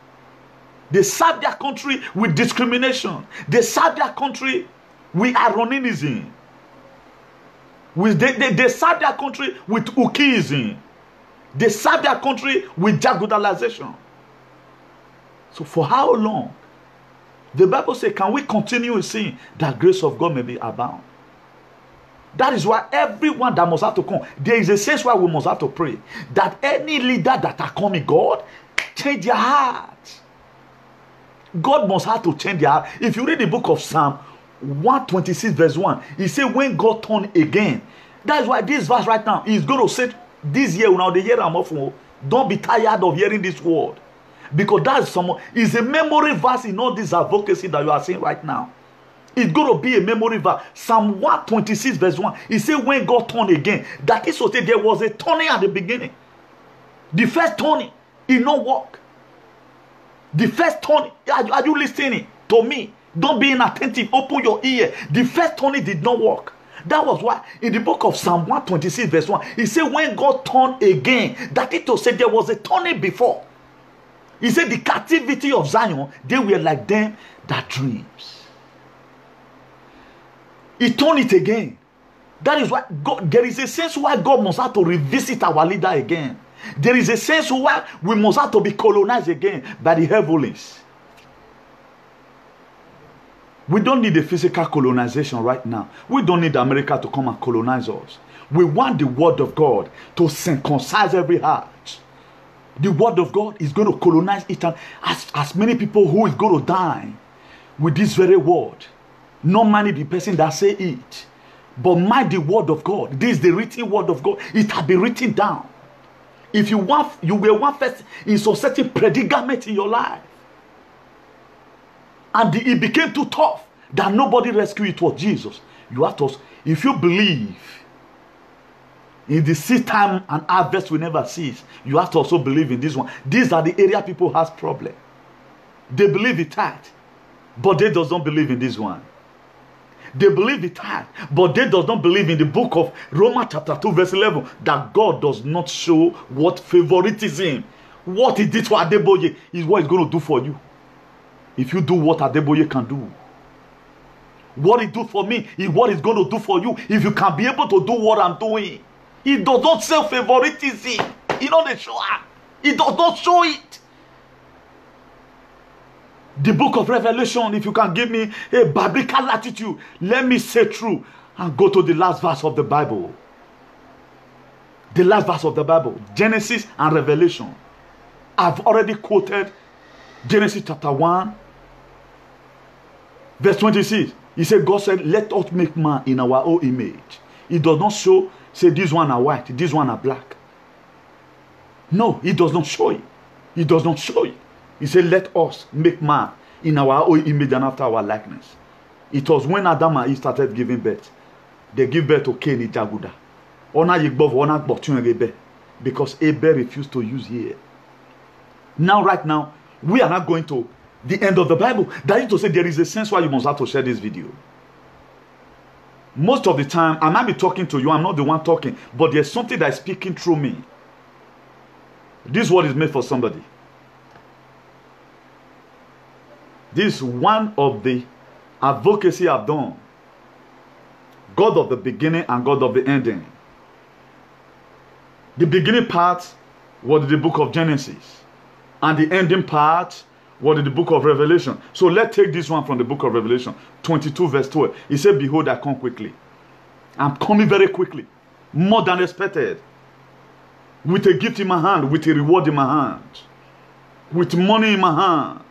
They serve their country with discrimination. They serve their country with ironism. They serve their country with ukism. They serve their country with jagudalization. So for how long? The Bible says, can we continue in sin that grace of God may be abound? That is why everyone that must have to come, there is a sense why we must have to pray that any leader that are coming, God, change their heart. God must have to change their heart. If you read the book of Psalm 126 verse 1, he said when God turned again. That's why this verse right now is going to say this year, now the year I'm off, don't be tired of hearing this word. Because that's is a memory verse in all this advocacy that you are seeing right now. It's going to be a memory verse. Psalm 126 verse 1. He said when God turned again. That is to say there was a turning at the beginning. The first turning, it not work. The first turning, are you listening to me? Don't be inattentive. Open your ear. The first turning did not work. That was why in the book of Psalm 126 verse 1, he said when God turned again. That is to say there was a turning before. He said the captivity of Zion, they were like them that dreams. He turned it again. That is why God, there is a sense why God must have to revisit our leader again. There is a sense why we must have to be colonized again by the heavens. We don't need a physical colonization right now. We don't need America to come and colonize us. We want the word of God to circumcise every heart. The word of God is going to colonize it, and as many people who is going to die with this very word. Not mind the person that say it, but mind the word of God. This is the written word of God. It has been written down. If you want, you will want first in some certain predicament in your life, and it became too tough that nobody rescued it was Jesus. You have to, if you believe in the seed time and harvest will never cease, you have to also believe in this one. These are the area people has problem. They believe it tight, but they does not believe in this one. They believe it tight, but they does not believe in the book of Romans chapter 2 verse 11 that God does not show what favoritism. What he did for Adeboye is what he's going to do for you. If you do what Adeboye can do. What he do for me is what he's going to do for you. If you can be able to do what I'm doing. He does not show favoritism. He doesn't show it. He does not show it. The book of Revelation, if you can give me a biblical attitude, let me say true and go to the last verse of the Bible. The last verse of the Bible, Genesis and Revelation. I've already quoted Genesis chapter 1, verse 26. He said, God said, let us make man in our own image. It does not show, say this one are white, this one are black. No, it does not show it. It does not show it. He said, let us make man in our own image and after our likeness. It was when Adam and Eve started giving birth. They give birth to Cain and Jaguda. Because Abel refused to use here. Now, right now, we are not going to the end of the Bible. That is to say, there is a sense why you must have to share this video. Most of the time, I might be talking to you. I'm not the one talking. But there's something that is speaking through me. This word is made for somebody. This is one of the advocacy I've done. God of the beginning and God of the ending. The beginning part was the book of Genesis. And the ending part was the book of Revelation. So let's take this one from the book of Revelation. 22 verse 12. He said, behold, I come quickly. I'm coming very quickly. More than expected. With a gift in my hand. With a reward in my hand. With money in my hand.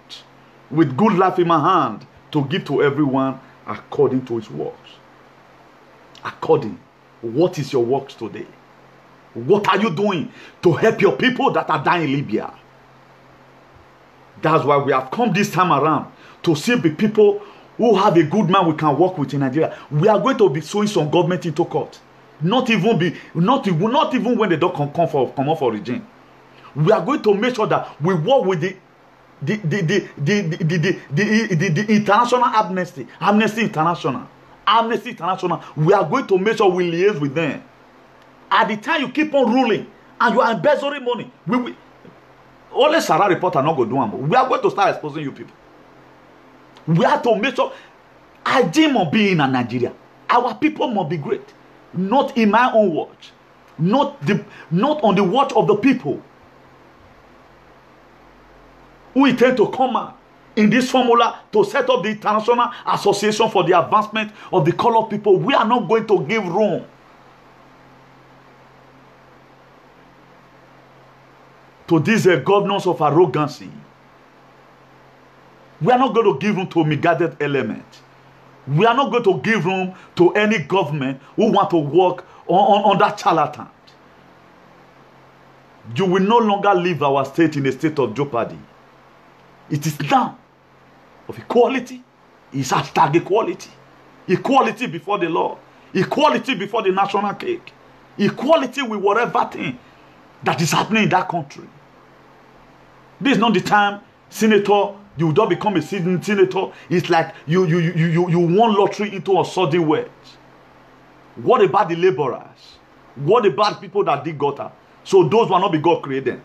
With good life in my hand, to give to everyone according to his works. According. What is your works today? What are you doing to help your people that are dying in Libya? That's why we have come this time around to see the people who have a good man we can work with in Nigeria. We are going to be showing some government into court. Not even when they don't come up for regime. We are going to make sure that we work with the international Amnesty International. We are going to make sure we liaise with them. At the time you keep on ruling and you are embezzling money, only Sarah reporter not going to do them. We are going to start exposing you people. We have to make sure hygiene must be in Nigeria. Our people must be great. Not in my own watch. Not on the watch of the people who intend to come out in this formula to set up the International Association for the Advancement of the Colored People. We are not going to give room to these governors of arrogancy. We are not going to give room to a misguided element. We are not going to give room to any government who want to work on that charlatan. You will no longer leave our state in a state of jeopardy. It is now of equality. It's hashtag equality. Equality before the law. Equality before the national cake. Equality with whatever thing that is happening in that country. This is not the time, senator, you don't become a senator. It's like you won lottery into a sudden wealth. What about the laborers? What about people that dig gutter? So those will not be God created.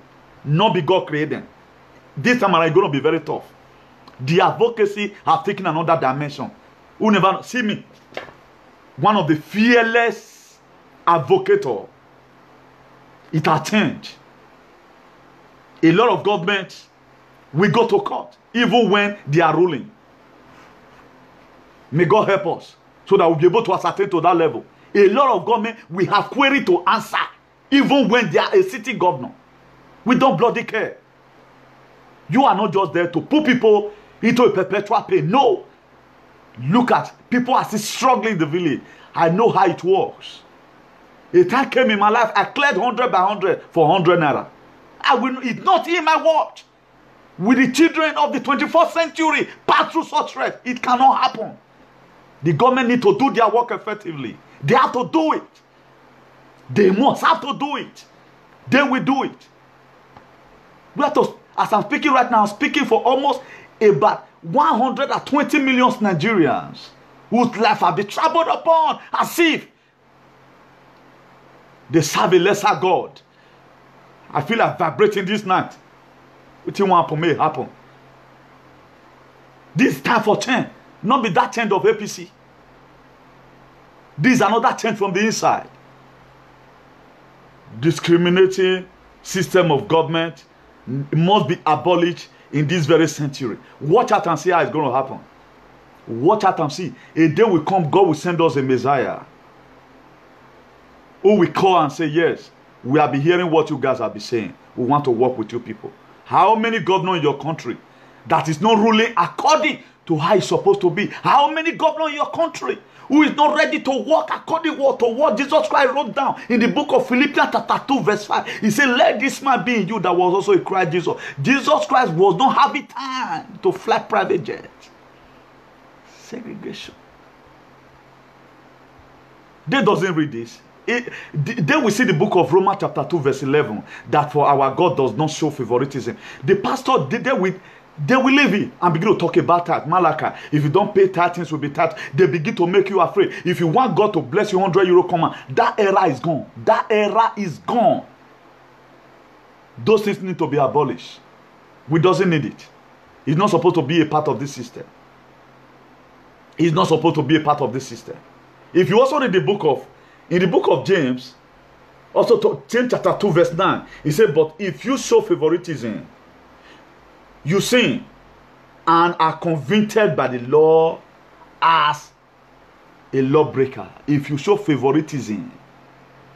Not be God created. This time around, it's going to be very tough. The advocacy have taken another dimension. Who never see me? One of the fearless advocator. It has changed. A lot of governments will go to court even when they are ruling. May God help us so that we'll be able to ascertain to that level. A lot of government will have query to answer even when they are a city governor. We don't bloody care. You are not just there to put people into a perpetual pain. No. Look at people are still struggling in the village. I know how it works. A time came in my life, I cleared 100 by 100 for 100 naira. It's not in my watch. With the children of the 21st century pass through such stress, it cannot happen. The government need to do their work effectively. They have to do it. They must have to do it. They will do it. We have to, as I'm speaking right now, I'm speaking for almost about 120 million Nigerians whose life have been trampled upon as if they serve a lesser God. I feel like vibrating this night. What you want may happen. This time for change. Not be that change of APC. This is another change from the inside. Discriminating system of government must be abolished in this very century. Watch out and see how it's going to happen. Watch out and see. A day will come, God will send us a Messiah who will call and say, yes, we have been hearing what you guys have been saying. We want to work with you people. How many governors in your country that is not ruling according to how it's supposed to be? How many governors in your country who is not ready to walk according to what Jesus Christ wrote down in the book of Philippians chapter 2 verse 5? He said, let this man be in you that was also a Christ Jesus. Jesus Christ was not having time to fly private jets. Segregation. They doesn't read this. They will see the book of Romans chapter 2 verse 11 that for our God does not show favoritism. The pastor they will leave it and begin to talk about that. Malachi, if you don't pay tithe, things will be tithe. They begin to make you afraid. If you want God to bless you, 100 euro command, that era is gone. That era is gone. Those things need to be abolished. We doesn't need it. It's not supposed to be a part of this system. It's not supposed to be a part of this system. If you also read in the book of James, also James chapter 2 verse 9, he said, but if you show favoritism, you sin and are convicted by the law as a lawbreaker. If you show favoritism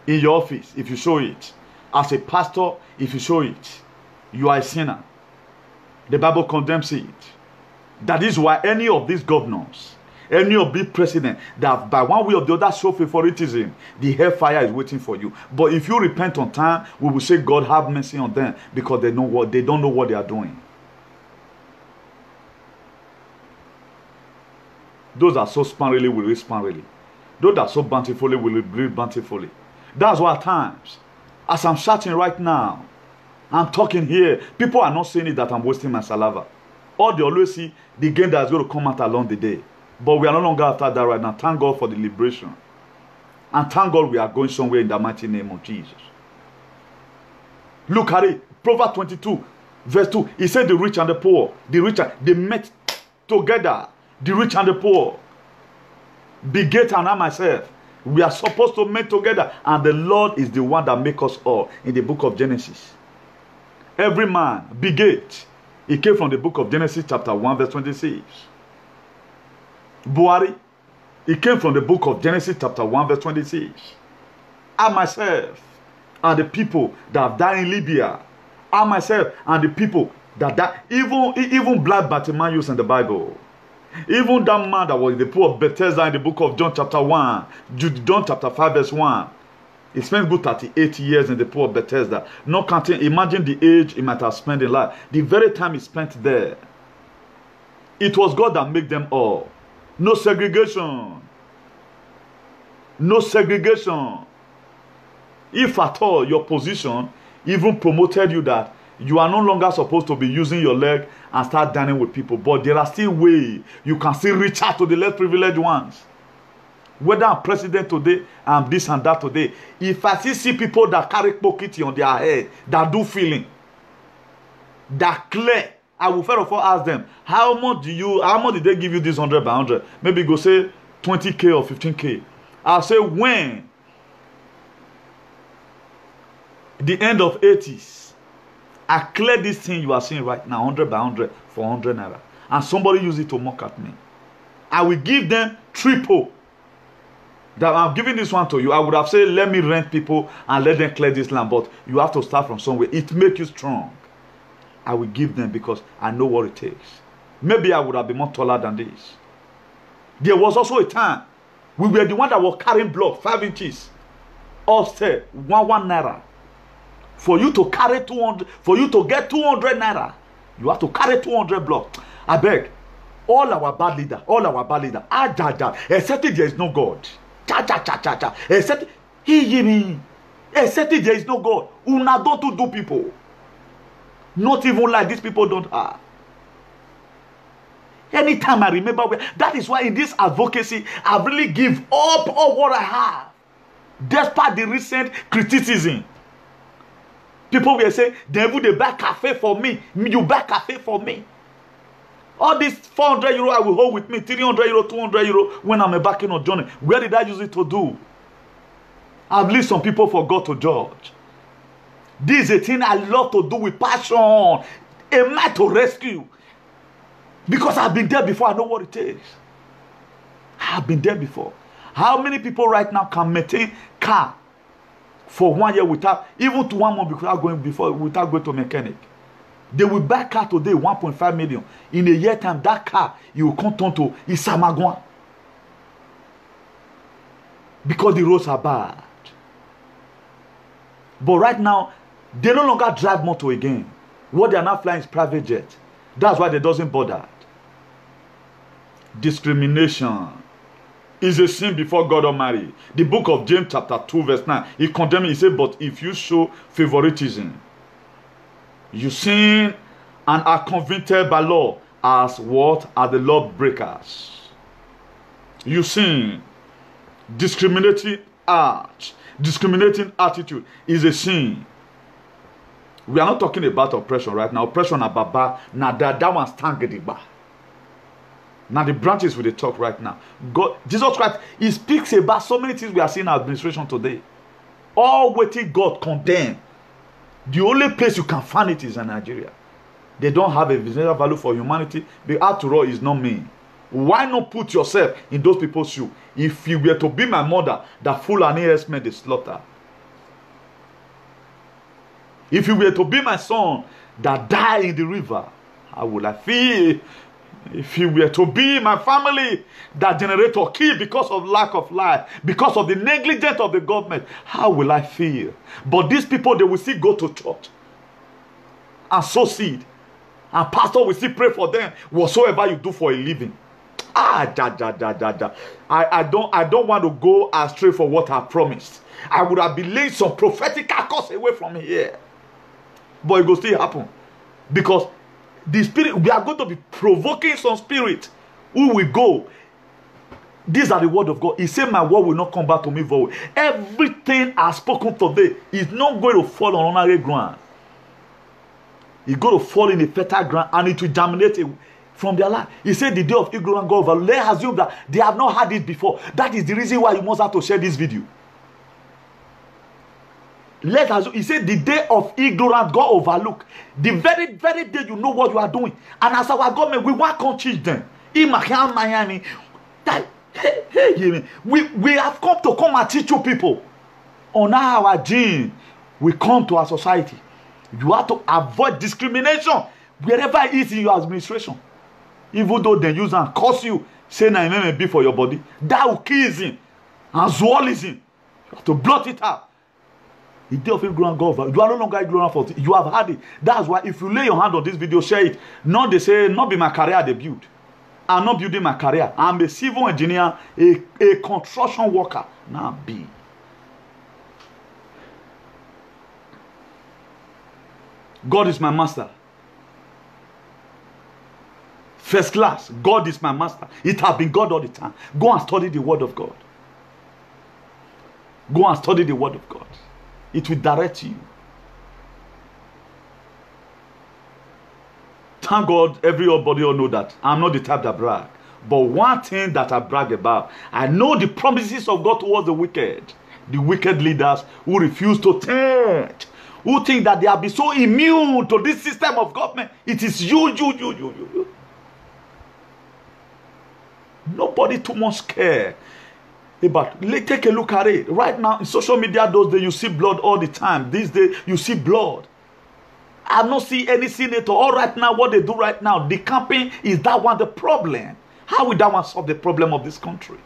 in your office, if you show it as a pastor, if you show it, you are a sinner. The Bible condemns it. That is why any of these governors, any of these presidents that by one way or the other show favoritism, the hellfire is waiting for you. But if you repent on time, we will say, God have mercy on them, because they don't know what they are doing. Those that sow sparingly will reap sparingly. Those that sow bountifully will reap bountifully. That's why at times, as I'm shouting right now, I'm talking here, people are not saying it that I'm wasting my saliva. All they always see the gain that's going to come out along the day. But we are no longer after that right now. Thank God for the liberation. And thank God we are going somewhere in the mighty name of Jesus. Look at it. Proverbs 22 verse 2. He said the rich and the poor. The rich, they met together. The rich and the poor. Beget and I myself. We are supposed to meet together. And the Lord is the one that makes us all in the book of Genesis. Every man beget. It came from the book of Genesis chapter 1 verse 26. Buhari. It came from the book of Genesis chapter 1 verse 26. I myself and the people that have died in Libya. I myself and the people that died. Even blind Bartimaeus in the Bible. Even that man that was in the pool of Bethesda in the book of John chapter 1. John chapter 5 verse 1. He spent good 38 years in the pool of Bethesda. Not counting, imagine the age he might have spent in life. The very time he spent there. It was God that made them all. No segregation. No segregation. If at all your position even promoted you that you are no longer supposed to be using your leg and start dining with people. But there are still ways you can still reach out to the less privileged ones. Whether I'm president today, I'm this and that today. If I see people that carry pocket on their head, that do feeling, that clear, I will first of all ask them, how much did they give you this 100 by 100? Maybe go say 20K or 15K. I'll say when the end of 80s, I clear this thing you are seeing right now, 100 by 100 for 100 naira. And somebody use it to mock at me. I will give them triple. That I'm giving this one to you. I would have said, let me rent people and let them clear this land. But you have to start from somewhere. It makes you strong. I will give them because I know what it takes. Maybe I would have been more taller than this. There was also a time we were the one that was carrying block 5 inches upstairs, one naira. For you to carry 200, for you to get 200 naira, you have to carry 200 blocks. I beg, all our bad leader, except there is no God. Except there is no God. Una don't do people. Not even like these people don't have. Anytime I remember, that is why in this advocacy, I really give up all what I have. Despite the recent criticism. People will say, they buy cafe for me. You buy cafe for me. All this 400 euro I will hold with me, 300 euro, 200 euro when I'm embarking on journey. Where did I use it to do? I believe some people forgot to judge. This is a thing I love to do with passion. A man to rescue. Because I've been there before, I know what it takes. I've been there before. How many people right now can maintain car for 1 year without, even to 1 month without going to mechanic? They will buy car today 1.5 million. In a year time, that car you will come turn to Isamagwan. Because the roads are bad. But right now, they no longer drive motor again. What they are now flying is private jet. That's why they doesn't bother. Discrimination is a sin before God Almighty. The book of James chapter 2 verse 9. He condemns, he said, but if you show favoritism, you sin and are convicted by law as what? Are the law breakers. You sin. Discriminating attitude is a sin. We are not talking about oppression right now. Oppression na baba. Now that one stand gidigba. Now the branches we talk right now. God, Jesus Christ, he speaks about so many things we are seeing in our administration today. All waiting God condemn. The only place you can find it is in Nigeria. They don't have a visible value for humanity. But after all, it's not me. Why not put yourself in those people's shoes? If you were to be my mother, that Fulani herdsmen they slaughter. If you were to be my son that died in the river, how would I feel? If you were to be my family that generator kill because of lack of life, because of the negligence of the government, how will I feel? But these people, they will still go to church and sow seed. And pastor will still pray for them whatsoever you do for a living. I don't want to go astray for what I promised. I would have been laying some prophetic curse away from here. But it will still happen. Because the spirit, we are going to be provoking some spirit who will go. These are the word of God. He said, my word will not come back to me void. Everything I've spoken today is not going to fall on honorary ground. It's going to fall in a fertile ground and it will germinate from their life. He said the day of ignorance God overlooked. Let's assume that they have not had it before. That is the reason why you must have to share this video. Let's assume, he said the day of ignorance God overlooked. The very day you know what you are doing. And as our government, we want to teach them. We have come to come and teach you people on our gene. We come to our society. You have to avoid discrimination wherever it is in your administration. Even though they use and curse you, say na MMB for your body, that will kill him and zoologism. You have to blot it out. The day of ignorance God, you are no longer ignorant for it. You have had it. That's why if you lay your hand on this video, share it. Not they say, not be my career they build. I'm not building my career. I'm a civil engineer, a construction worker. Now be. God is my master. First class. God is my master. It has been God all the time. Go and study the word of God. Go and study the word of God. It will direct you. Thank God everybody all know that I'm not the type that brag. But one thing that I brag about, I know the promises of God towards the wicked leaders who refuse to change, who think that they have been so immune to this system of government. It is you. Nobody too much care. But take a look at it. Right now, in social media, those days, you see blood all the time. These days, you see blood. I have not seen any senator. All right now, what they do right now, the campaign, is that one the problem? How will that one solve the problem of this country?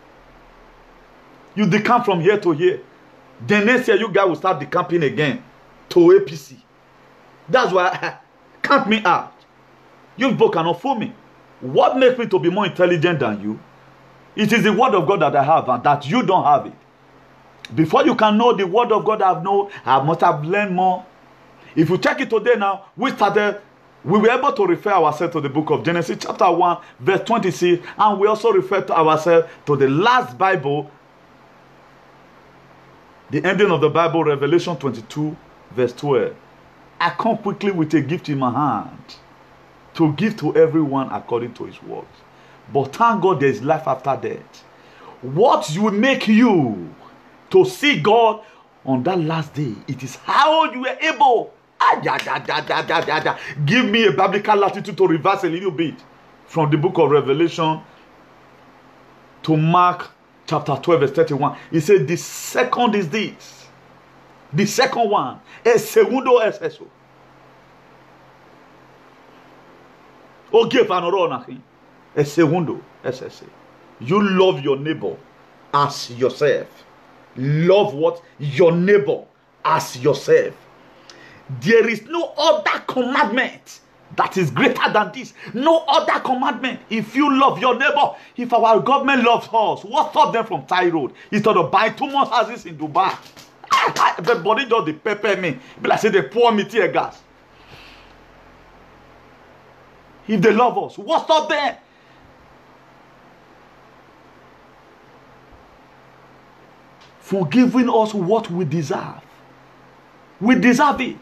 You decamp from here to here. Then next year, you guys will start decamping again to APC. That's why count me out. You both cannot fool me. What makes me to be more intelligent than you? It is the word of God that I have and that you don't have it. Before you can know the word of God I must have learned more. If you check it today now, we were able to refer ourselves to the book of Genesis chapter 1 verse 26, and we also refer to ourselves to the last Bible, the ending of the Bible, Revelation 22 verse 12. I come quickly with a gift in my hand to give to everyone according to his words. But thank God there is life after death. What will make you to see God on that last day? It is how you are able. Give me a biblical latitude to reverse a little bit from the book of Revelation to Mark chapter 12 verse 31. He said the second is this. The second one. El segundo es eso. A segundo es ese. You love your neighbor as yourself. Love what? Your neighbor as yourself. There is no other commandment that is greater than this. No other commandment. If you love your neighbor, if our government loves us, what stops them from Thai Road? Instead of buying 2 more houses in Dubai. Everybody just they pepper me. But I say they pour me tear gas. If they love us, what stops them? For giving us what we deserve. We deserve it.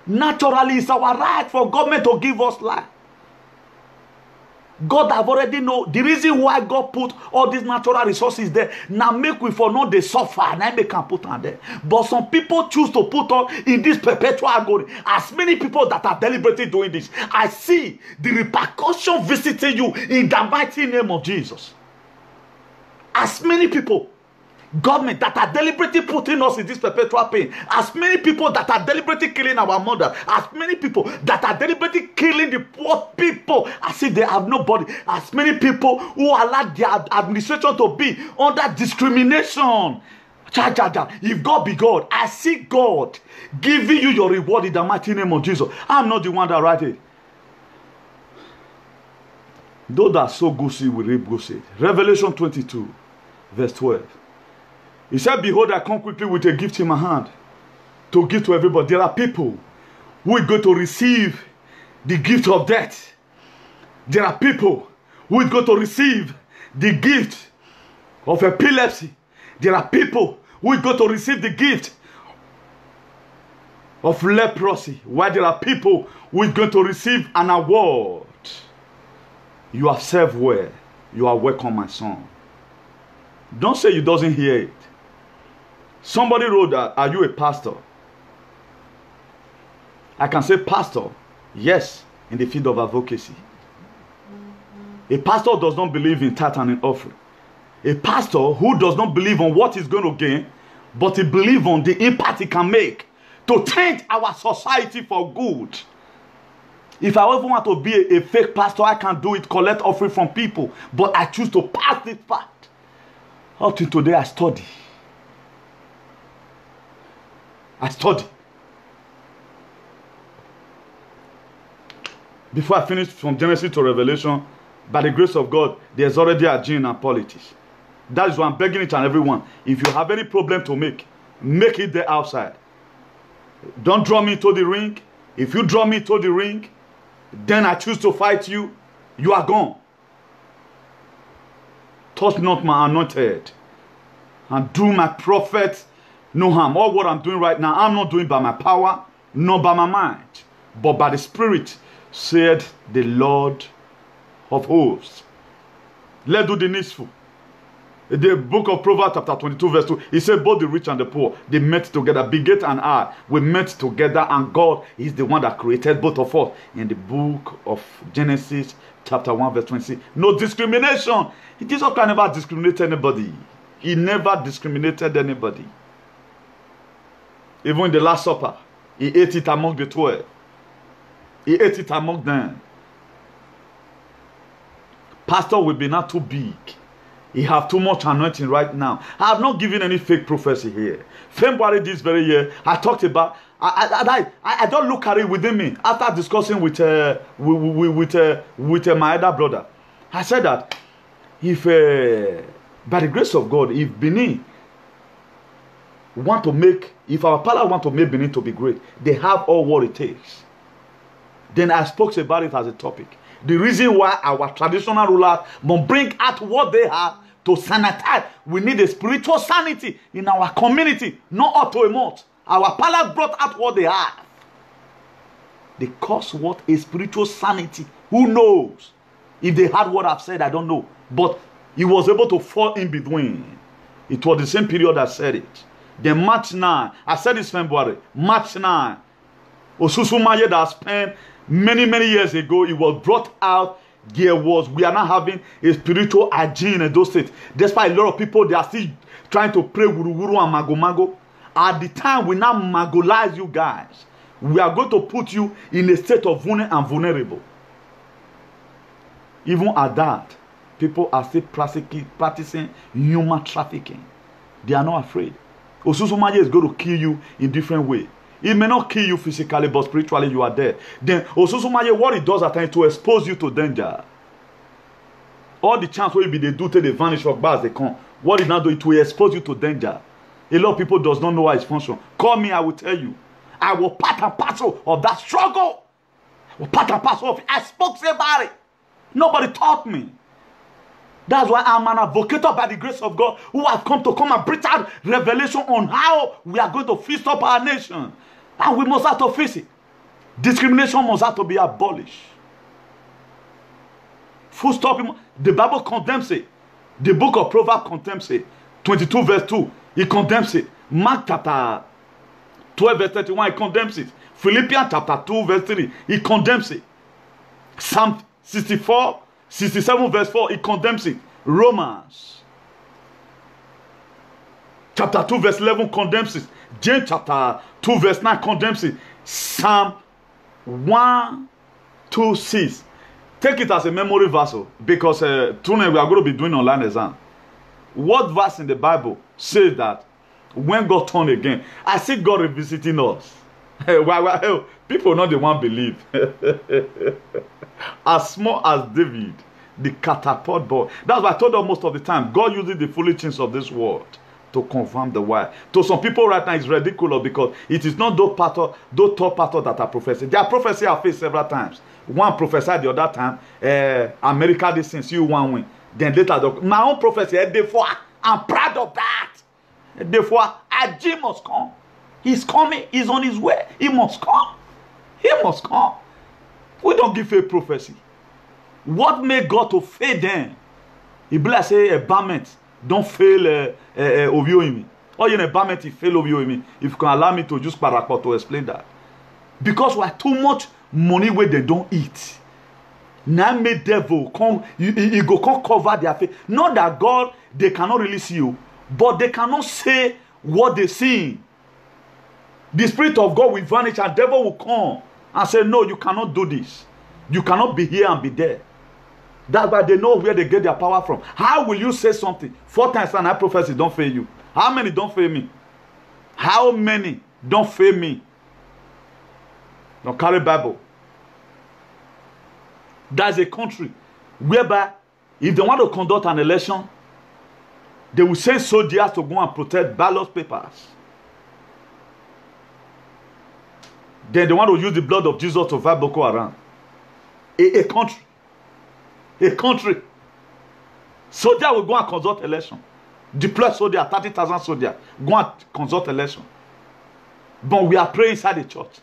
Naturally, it's our right for government to give us life. God have already know the reason why God put all these natural resources there. Now make we for not they suffer and I make can put on there. But some people choose to put on in this perpetual agony. As many people that are deliberately doing this, I see the repercussion visiting you in the mighty name of Jesus. As many people, government that are deliberately putting us in this perpetual pain, as many people that are deliberately killing our mother, as many people that are deliberately killing the poor people as if they have nobody, as many people who allow their administration to be under discrimination. If God be God, I see God giving you your reward in the mighty name of Jesus. I'm not the one that write it. Those that sow good seed will reap good seed. Revelation 22 verse 12. He said, behold, I come quickly with a gift in my hand to give to everybody. There are people who are going to receive the gift of death. There are people who are going to receive the gift of epilepsy. There are people who are going to receive the gift of leprosy. While there are people who are going to receive an award You have served well. You are welcome, my son. Don't say you doesn't hear it. Somebody wrote that, are you a pastor? I can say pastor, yes, in the field of advocacy. A pastor does not believe in tithe and in offering. A pastor who does not believe on what he's going to gain, but he believes on the impact he can make to change our society for good. If I ever want to be a fake pastor, I can do it, collect offering from people. But I choose to pass this fact. Up to today, I study. I study. Before I finish from Genesis to Revelation, by the grace of God, there's already a gene and politics. That is why I'm begging each and everyone. If you have any problem to make it there outside. Don't draw me to the ring. If you draw me to the ring, then I choose to fight you. You are gone. Touch not my anointed. And do my prophet no harm. All what I'm doing right now, I'm not doing by my power, nor by my mind, but by the Spirit, said the Lord of hosts. Let's do the needful. The book of Proverbs chapter 22 verse 2, it said both the rich and the poor, they met together. Beget and I, we met together, and God is the one that created both of us. In the book of Genesis chapter 1 verse 26, no discrimination. Jesus Christ never discriminated anybody. He never discriminated anybody. Even in the Last Supper, he ate it among the 12. He ate it among them. Pastor will be not too big. He have too much anointing right now. I have not given any fake prophecy here. February this very year, I talked about. I don't look at it within me after discussing with my other brother. I said that if by the grace of God, if Benin want to make, if our palace want to make Benin to be great, they have all what it takes. Then I spoke about it as a topic. The reason why our traditional rulers must bring out what they have to sanitize. We need a spiritual sanity in our community, not auto emote. Our palace brought out what they have. They cost what? A spiritual sanity. Who knows? If they had what I've said, I don't know. But he was able to fall in between. It was the same period I said it. Then March 9, I said this February, March 9, Osusumaye that spent many years ago, it was brought out. We are not having a spiritual hygiene in those states. Despite a lot of people, they are still trying to pray guru and mago. At the time we now magolize you guys, we are going to put you in a state of vulnerable. Even at that, people are still practicing human trafficking. They are not afraid. Osusumaye is going to kill you in different ways. It may not kill you physically, but spiritually you are there. Then Osusumaye, what it does at times to expose you to danger. All the chance where they do till they vanish or bars they come. What it now do, it will expose you to danger. A lot of people does not know how it's function. Call me, I will tell you. I will part and parcel of that struggle. I will part and parcel of it. I spoke about it. Nobody taught me. That's why I'm an advocate by the grace of God who have come and bring out revelation on how we are going to feast up our nation. And we must have to face it. Discrimination must have to be abolished. Full stop. The Bible condemns it. The book of Proverbs condemns it. 22 verse 2, it condemns it. Mark chapter 12 verse 31, it condemns it. Philippians chapter 2 verse 3, it condemns it. Psalm 67 verse 4, it condemns it. Romans chapter 2 verse 11 condemns it. James chapter 2 verse 9 condemns it. Psalm 126. Take it as a memory verse because tonight we are going to be doing online exam. What verse in the Bible says that when God turned again, I see God revisiting us. People not the one believe. As small as David, the catapult boy. That's why I told them most of the time, God uses the foolish things of this world to confirm the why. To some people right now, it's ridiculous because it is not those top pastors that are prophesying. Their prophecy I faced several times. One prophesied the other time, America this since you one win. Then later, my own prophecy, therefore, I'm proud of that. Therefore, Ajay must come. He's coming. He's on his way. He must come. He must come. We don't give a prophecy. What made God to fail them? He be like say a garment don't fail Ovioimi. Or in a garment he fail Ovioimi. If you can allow me to use paraport to explain that. Because we have too much money where they don't eat. Now make devil come, you go come cover their face. Not that God, they cannot really see you, but they cannot say what they see. The Spirit of God will vanish and devil will come and say, no, you cannot do this. You cannot be here and be there. That's why they know where they get their power from. How will you say something? 4 times and I prophecy don't fail you. How many don't fail me? How many don't fail me? Don't carry Bible. There's a country whereby if they want to conduct an election, they will send soldiers to go and protect ballot papers. Then they want to use the blood of Jesus to fight Boko Haram. A country. Soldier will go and consult election. Deploy soldier, 30,000 soldiers. Go and consult election. But we are praying inside the church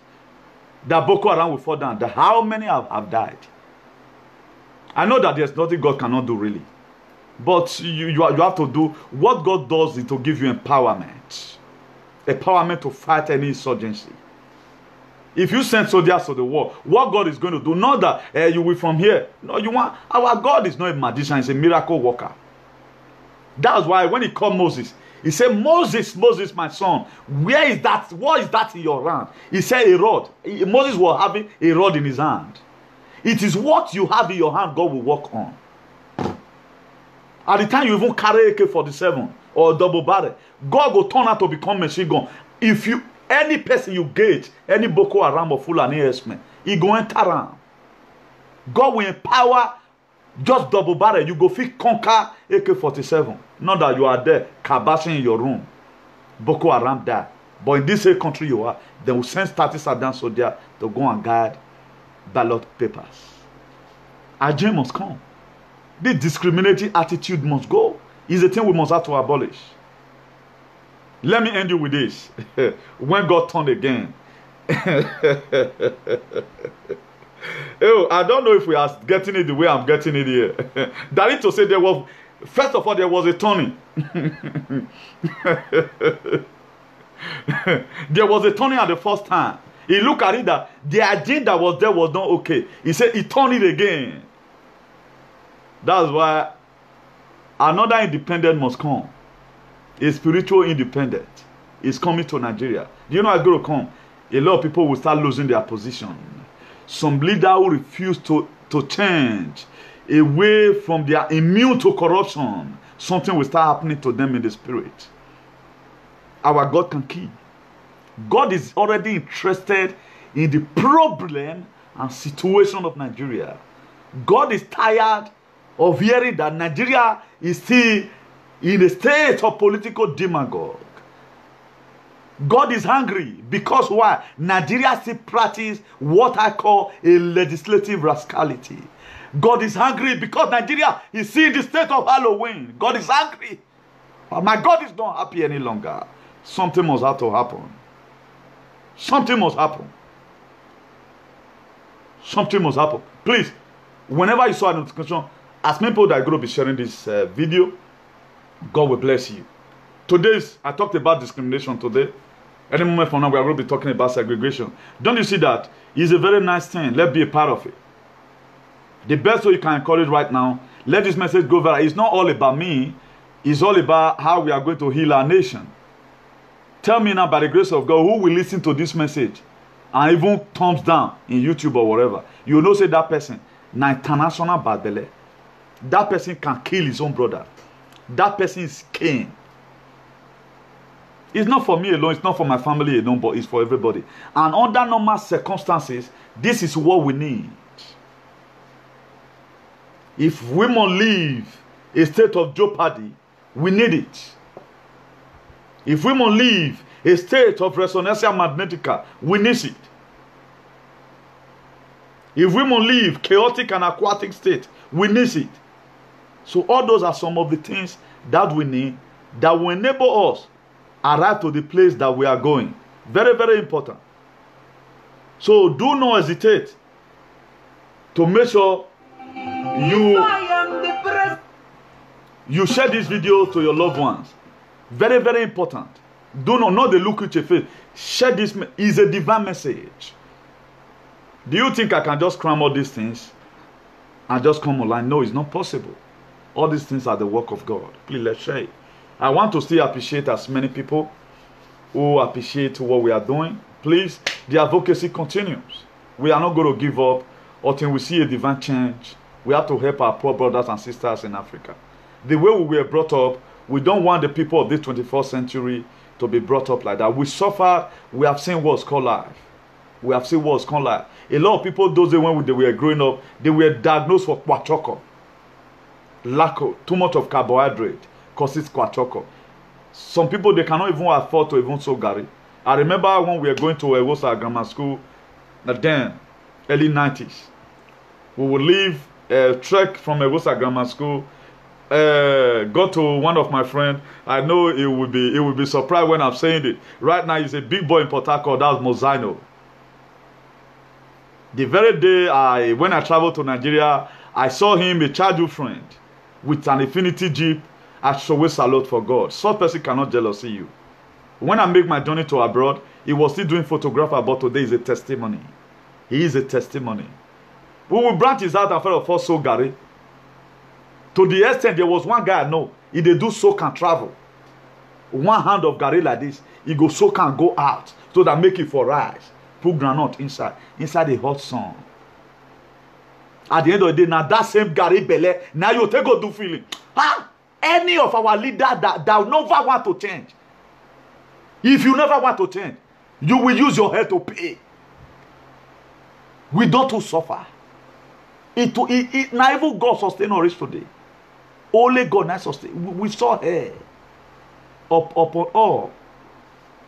that Boko Haram will fall down. That how many have died? I know that there's nothing God cannot do really. But you have to do what God does is to give you empowerment. Empowerment to fight any insurgency. If you send soldiers to the war, what God is going to do, not that you will from here. No, our God is not a magician, he's a miracle worker. That's why when he called Moses, he said, Moses, Moses, my son, where is that? What is that in your hand? He said a rod. Moses was having a rod in his hand. It is what you have in your hand God will work on. At the time you even carry AK-47 or double barrel, God will turn out to become machine gun. If you any person you gauge, any Boko Haram or Fulani herdsmen, he go enter around. God will empower just double barrel. You go fit conquer AK-47. Not that you are there cabashing in your room. Boko Haram die. But in this same country you are, they will send 30 Saddam soldiers to go and guard ballot papers. Agenda must come. This discriminating attitude must go. It's a thing we must have to abolish. Let me end you with this. When God turned again. Oh, I don't know if we are getting it the way I'm getting it here. That is to say, there was, first of all, there was a turning. There was a turning at the first time. He looked at it that the agenda was there was not okay. He said he turned it again. That's why another independent must come. A spiritual independent is coming to Nigeria. Do you know it's going to come? A lot of people will start losing their position. Some leader will refuse to change away from their immune to corruption. Something will start happening to them in the spirit. Our God can kill. God is already interested in the problem and situation of Nigeria. God is tired of hearing that Nigeria is still in a state of political demagogue. God is hungry because why? Nigeria still practice what I call a legislative rascality. God is hungry because Nigeria is still in the state of Halloween. God is angry. But my God is not happy any longer. Something must have to happen. Something must happen. Something must happen. Please, whenever you saw a notification, as many people that are going to be sharing this video, God will bless you. Today's, I talked about discrimination today. Any moment from now, we are going to be talking about segregation. Don't you see that? It's a very nice thing. Let's be a part of it. The best way you can encourage right now, let this message go viral. It's not all about me. It's all about how we are going to heal our nation. Tell me now, by the grace of God, who will listen to this message and even thumbs down in YouTube or whatever. You know, say that person, na international bad belly. That person can kill his own brother. That person is Cain. It's not for me alone, it's not for my family alone, but it's for everybody. And under normal circumstances, this is what we need. If women leave a state of jeopardy, we need it. If women leave a state of resonantia magnetica, we need it. If women leave chaotic and aquatic state, we need it. So all those are some of the things that we need that will enable us arrive to the place that we are going. Very, very important. So do not hesitate to make sure you share this video to your loved ones. Very, very important. Do not the look at your face. Share this. Is a divine message. Do you think I can just cram all these things and just come online? No, it's not possible. All these things are the work of God. Please, let's share it. I want to still appreciate as many people who appreciate what we are doing. Please, the advocacy continues. We are not going to give up until we see a divine change. We have to help our poor brothers and sisters in Africa. The way we were brought up, we don't want the people of this 21st century to be brought up like that. We suffer. We have seen what's called life. We have seen what's called life. A lot of people, those days when they were growing up, they were diagnosed for kwachoko. Lack of, too much of carbohydrate causes kwachoko. Some people, they cannot even afford to even sow gari. I remember when we were going to Ewosa Grammar School, then, early 90s. We would leave a trek from Ewosa Grammar School, go to one of my friends. I know it would be surprised when I'm saying it. Right now, he's a big boy in Port Harcourt. That's Mozino. The very day when I traveled to Nigeria, I saw him, a childhood friend, with an Infinity Jeep. I show a salute for God. Such person cannot jealousy you. When I make my journey to abroad, he was still doing photography, but today is a testimony. He is a testimony. We will branch his out and front of us so Gary. To the extent there was one guy I know, he dey do soak and travel. One hand of Gary like this, he go soak and go out so that make it for rice. Put granite inside the hot sun. At the end of the day, now that same Gary Bele, now you take go do feeling. Any of our leaders that never want to change. If you never want to change, you will use your head to pay. We don't to suffer. Now even God sustain us today. Only God not sustain. We saw hair upon all.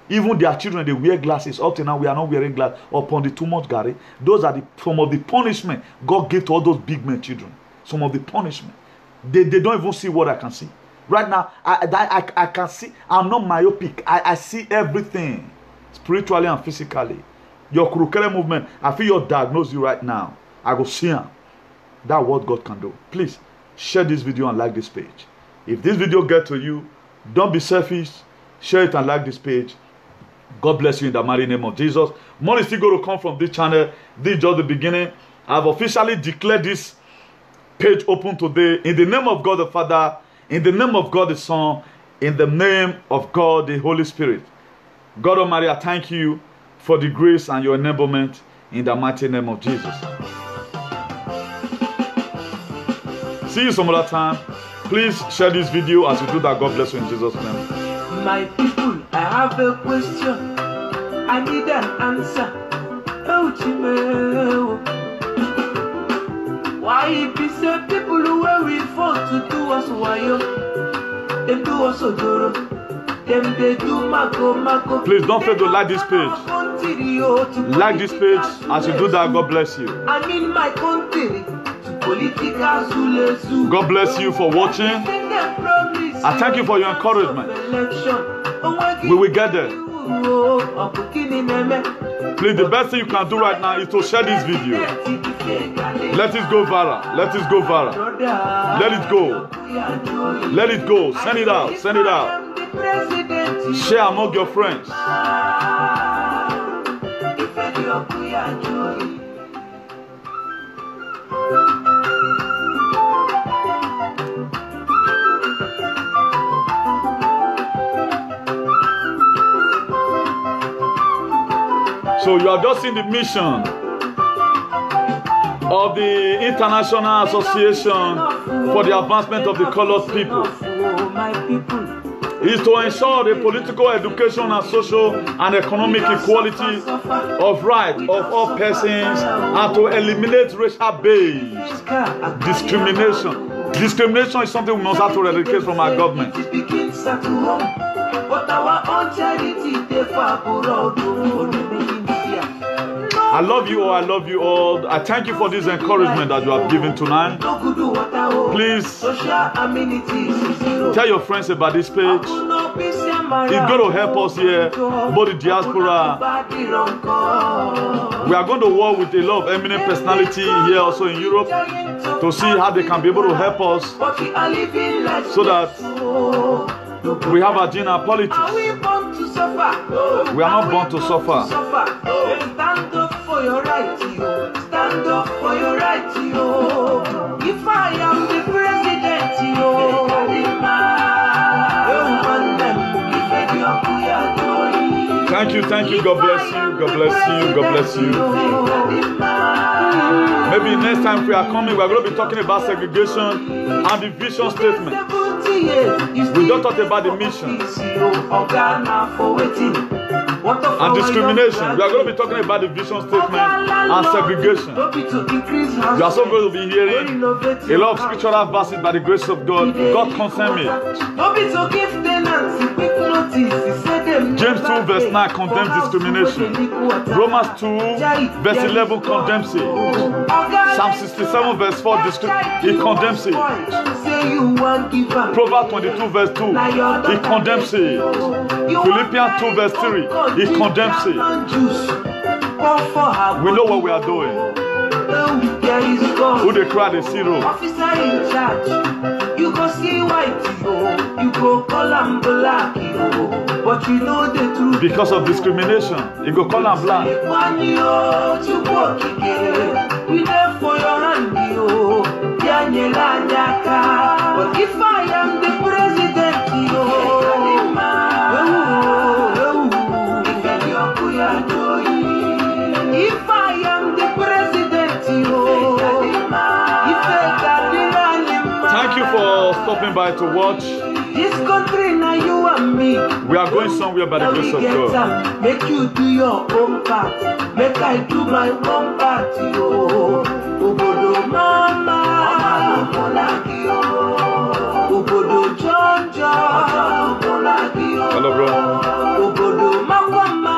Even their children, they wear glasses. Up till now, we are not wearing glasses upon the too much Gary. Those are some of the punishment God gave to all those big men children. Some of the punishment. They don't even see what I can see. Right now, I can see. I'm not myopic. I see everything. Spiritually and physically. Your Kurukere movement, I feel your diagnose you right now. I go see him. That's what God can do. Please, share this video and like this page. If this video gets to you, don't be selfish. Share it and like this page. God bless you in the mighty name of Jesus. More is still going to come from this channel. This is just the beginning. I've officially declared this page open today in the name of God the Father, in the name of God the Son, in the name of God the Holy Spirit. God Almighty, I thank you for the grace and your enablement in the mighty name of Jesus. See you some other time. Please share this video. As you do that, God bless you in Jesus' name. My people, I have a question. I need an answer. Oh, Chimeo. Why be say people who were we fought to do us wayo? Them do us odoro. Them they do mako. Please don't forget to like this page. Like this page. As you do that, God bless you. I mean my country. God bless you for watching. I thank you for your encouragement. We will get there. Please, the best thing you can do right now is to share this video. Let it go viral. Let it go viral. Let it go. Let it go. Send it out. Send it out. Share among your friends. So you have just seen the mission of the International Association for the Advancement of the Colored People. It is to ensure the political, education, and social and economic equality of rights of all persons and to eliminate racial-based discrimination. Discrimination is something we must have to eradicate from our government. I love you all. I love you all. I thank you for this encouragement that you have given tonight. Please tell your friends about this page. It's going to help us here, both the diaspora. We are going to work with a lot of eminent personality here also in Europe to see how they can be able to help us so that we have agenda politics. We are not born to suffer. Stand up for your right, yo. Stand up for your right, yo. If I am the president, yo. Thank you, thank you. God bless you. God bless you. God bless you. Maybe next time we are coming, we are going to be talking about segregation and the vision statement. We don't talk about the mission and discrimination. We are going to be talking about the vision statement and segregation. You are so going to be hearing a lot of scriptural verses by the grace of God. God concern me. James 2 verse 9 condemns discrimination. Romans 2 verse 11 condemns it. Psalm 67 verse 4 it condemns it. Proverbs 22 verse 2 it condemns it. Philippians 2 verse 3 it condemns it. We know what we are doing. Who they cry the zero. Officer in charge, you go see white, you go call them black, but you know the truth. Because of discrimination, you go call them black. We there for your hand, but if I am the president, if I am the president, thank you for stopping by to watch. This country now you and me. We are going somewhere by the grace of God. Make you do your own part. Make I do my own part. Obodo mama, Obodo John John. Hello, bro. Obodo mama.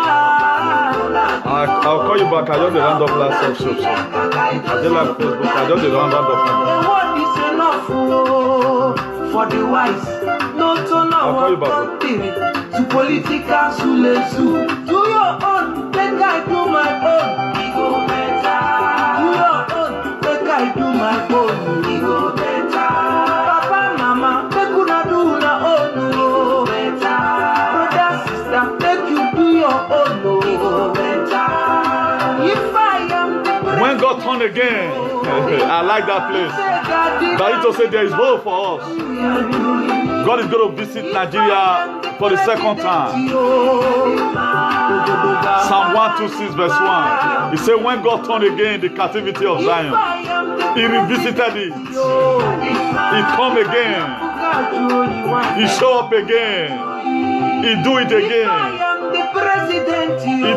I'll call you back. I just round up last episode. I just like Facebook. I just round up. The word is enough for the wise. No turn our country to political sulesu. Do your own, make I do my own. We go better. Do your own, make I do my own. We go better. Papa, mama, make una do una own. We go better. Brother, sister, make you do your own. We go better. If I am the president, When God turn again, I like that place. Barito said there is hope for us. God is going to visit Nigeria for the second time. Psalm 126 verse 1. He said when God turned again the captivity of Zion, He revisited it. He come again. He show up again. He do it again. He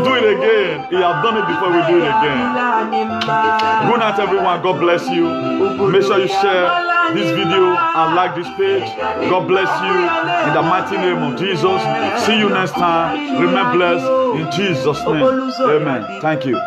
do it again. He have done it before we do it again. Good night everyone. God bless you. Make sure you share this video and like this page. God bless you in the mighty name of Jesus. See you next time. Remain blessed in Jesus' name. Amen. Thank you.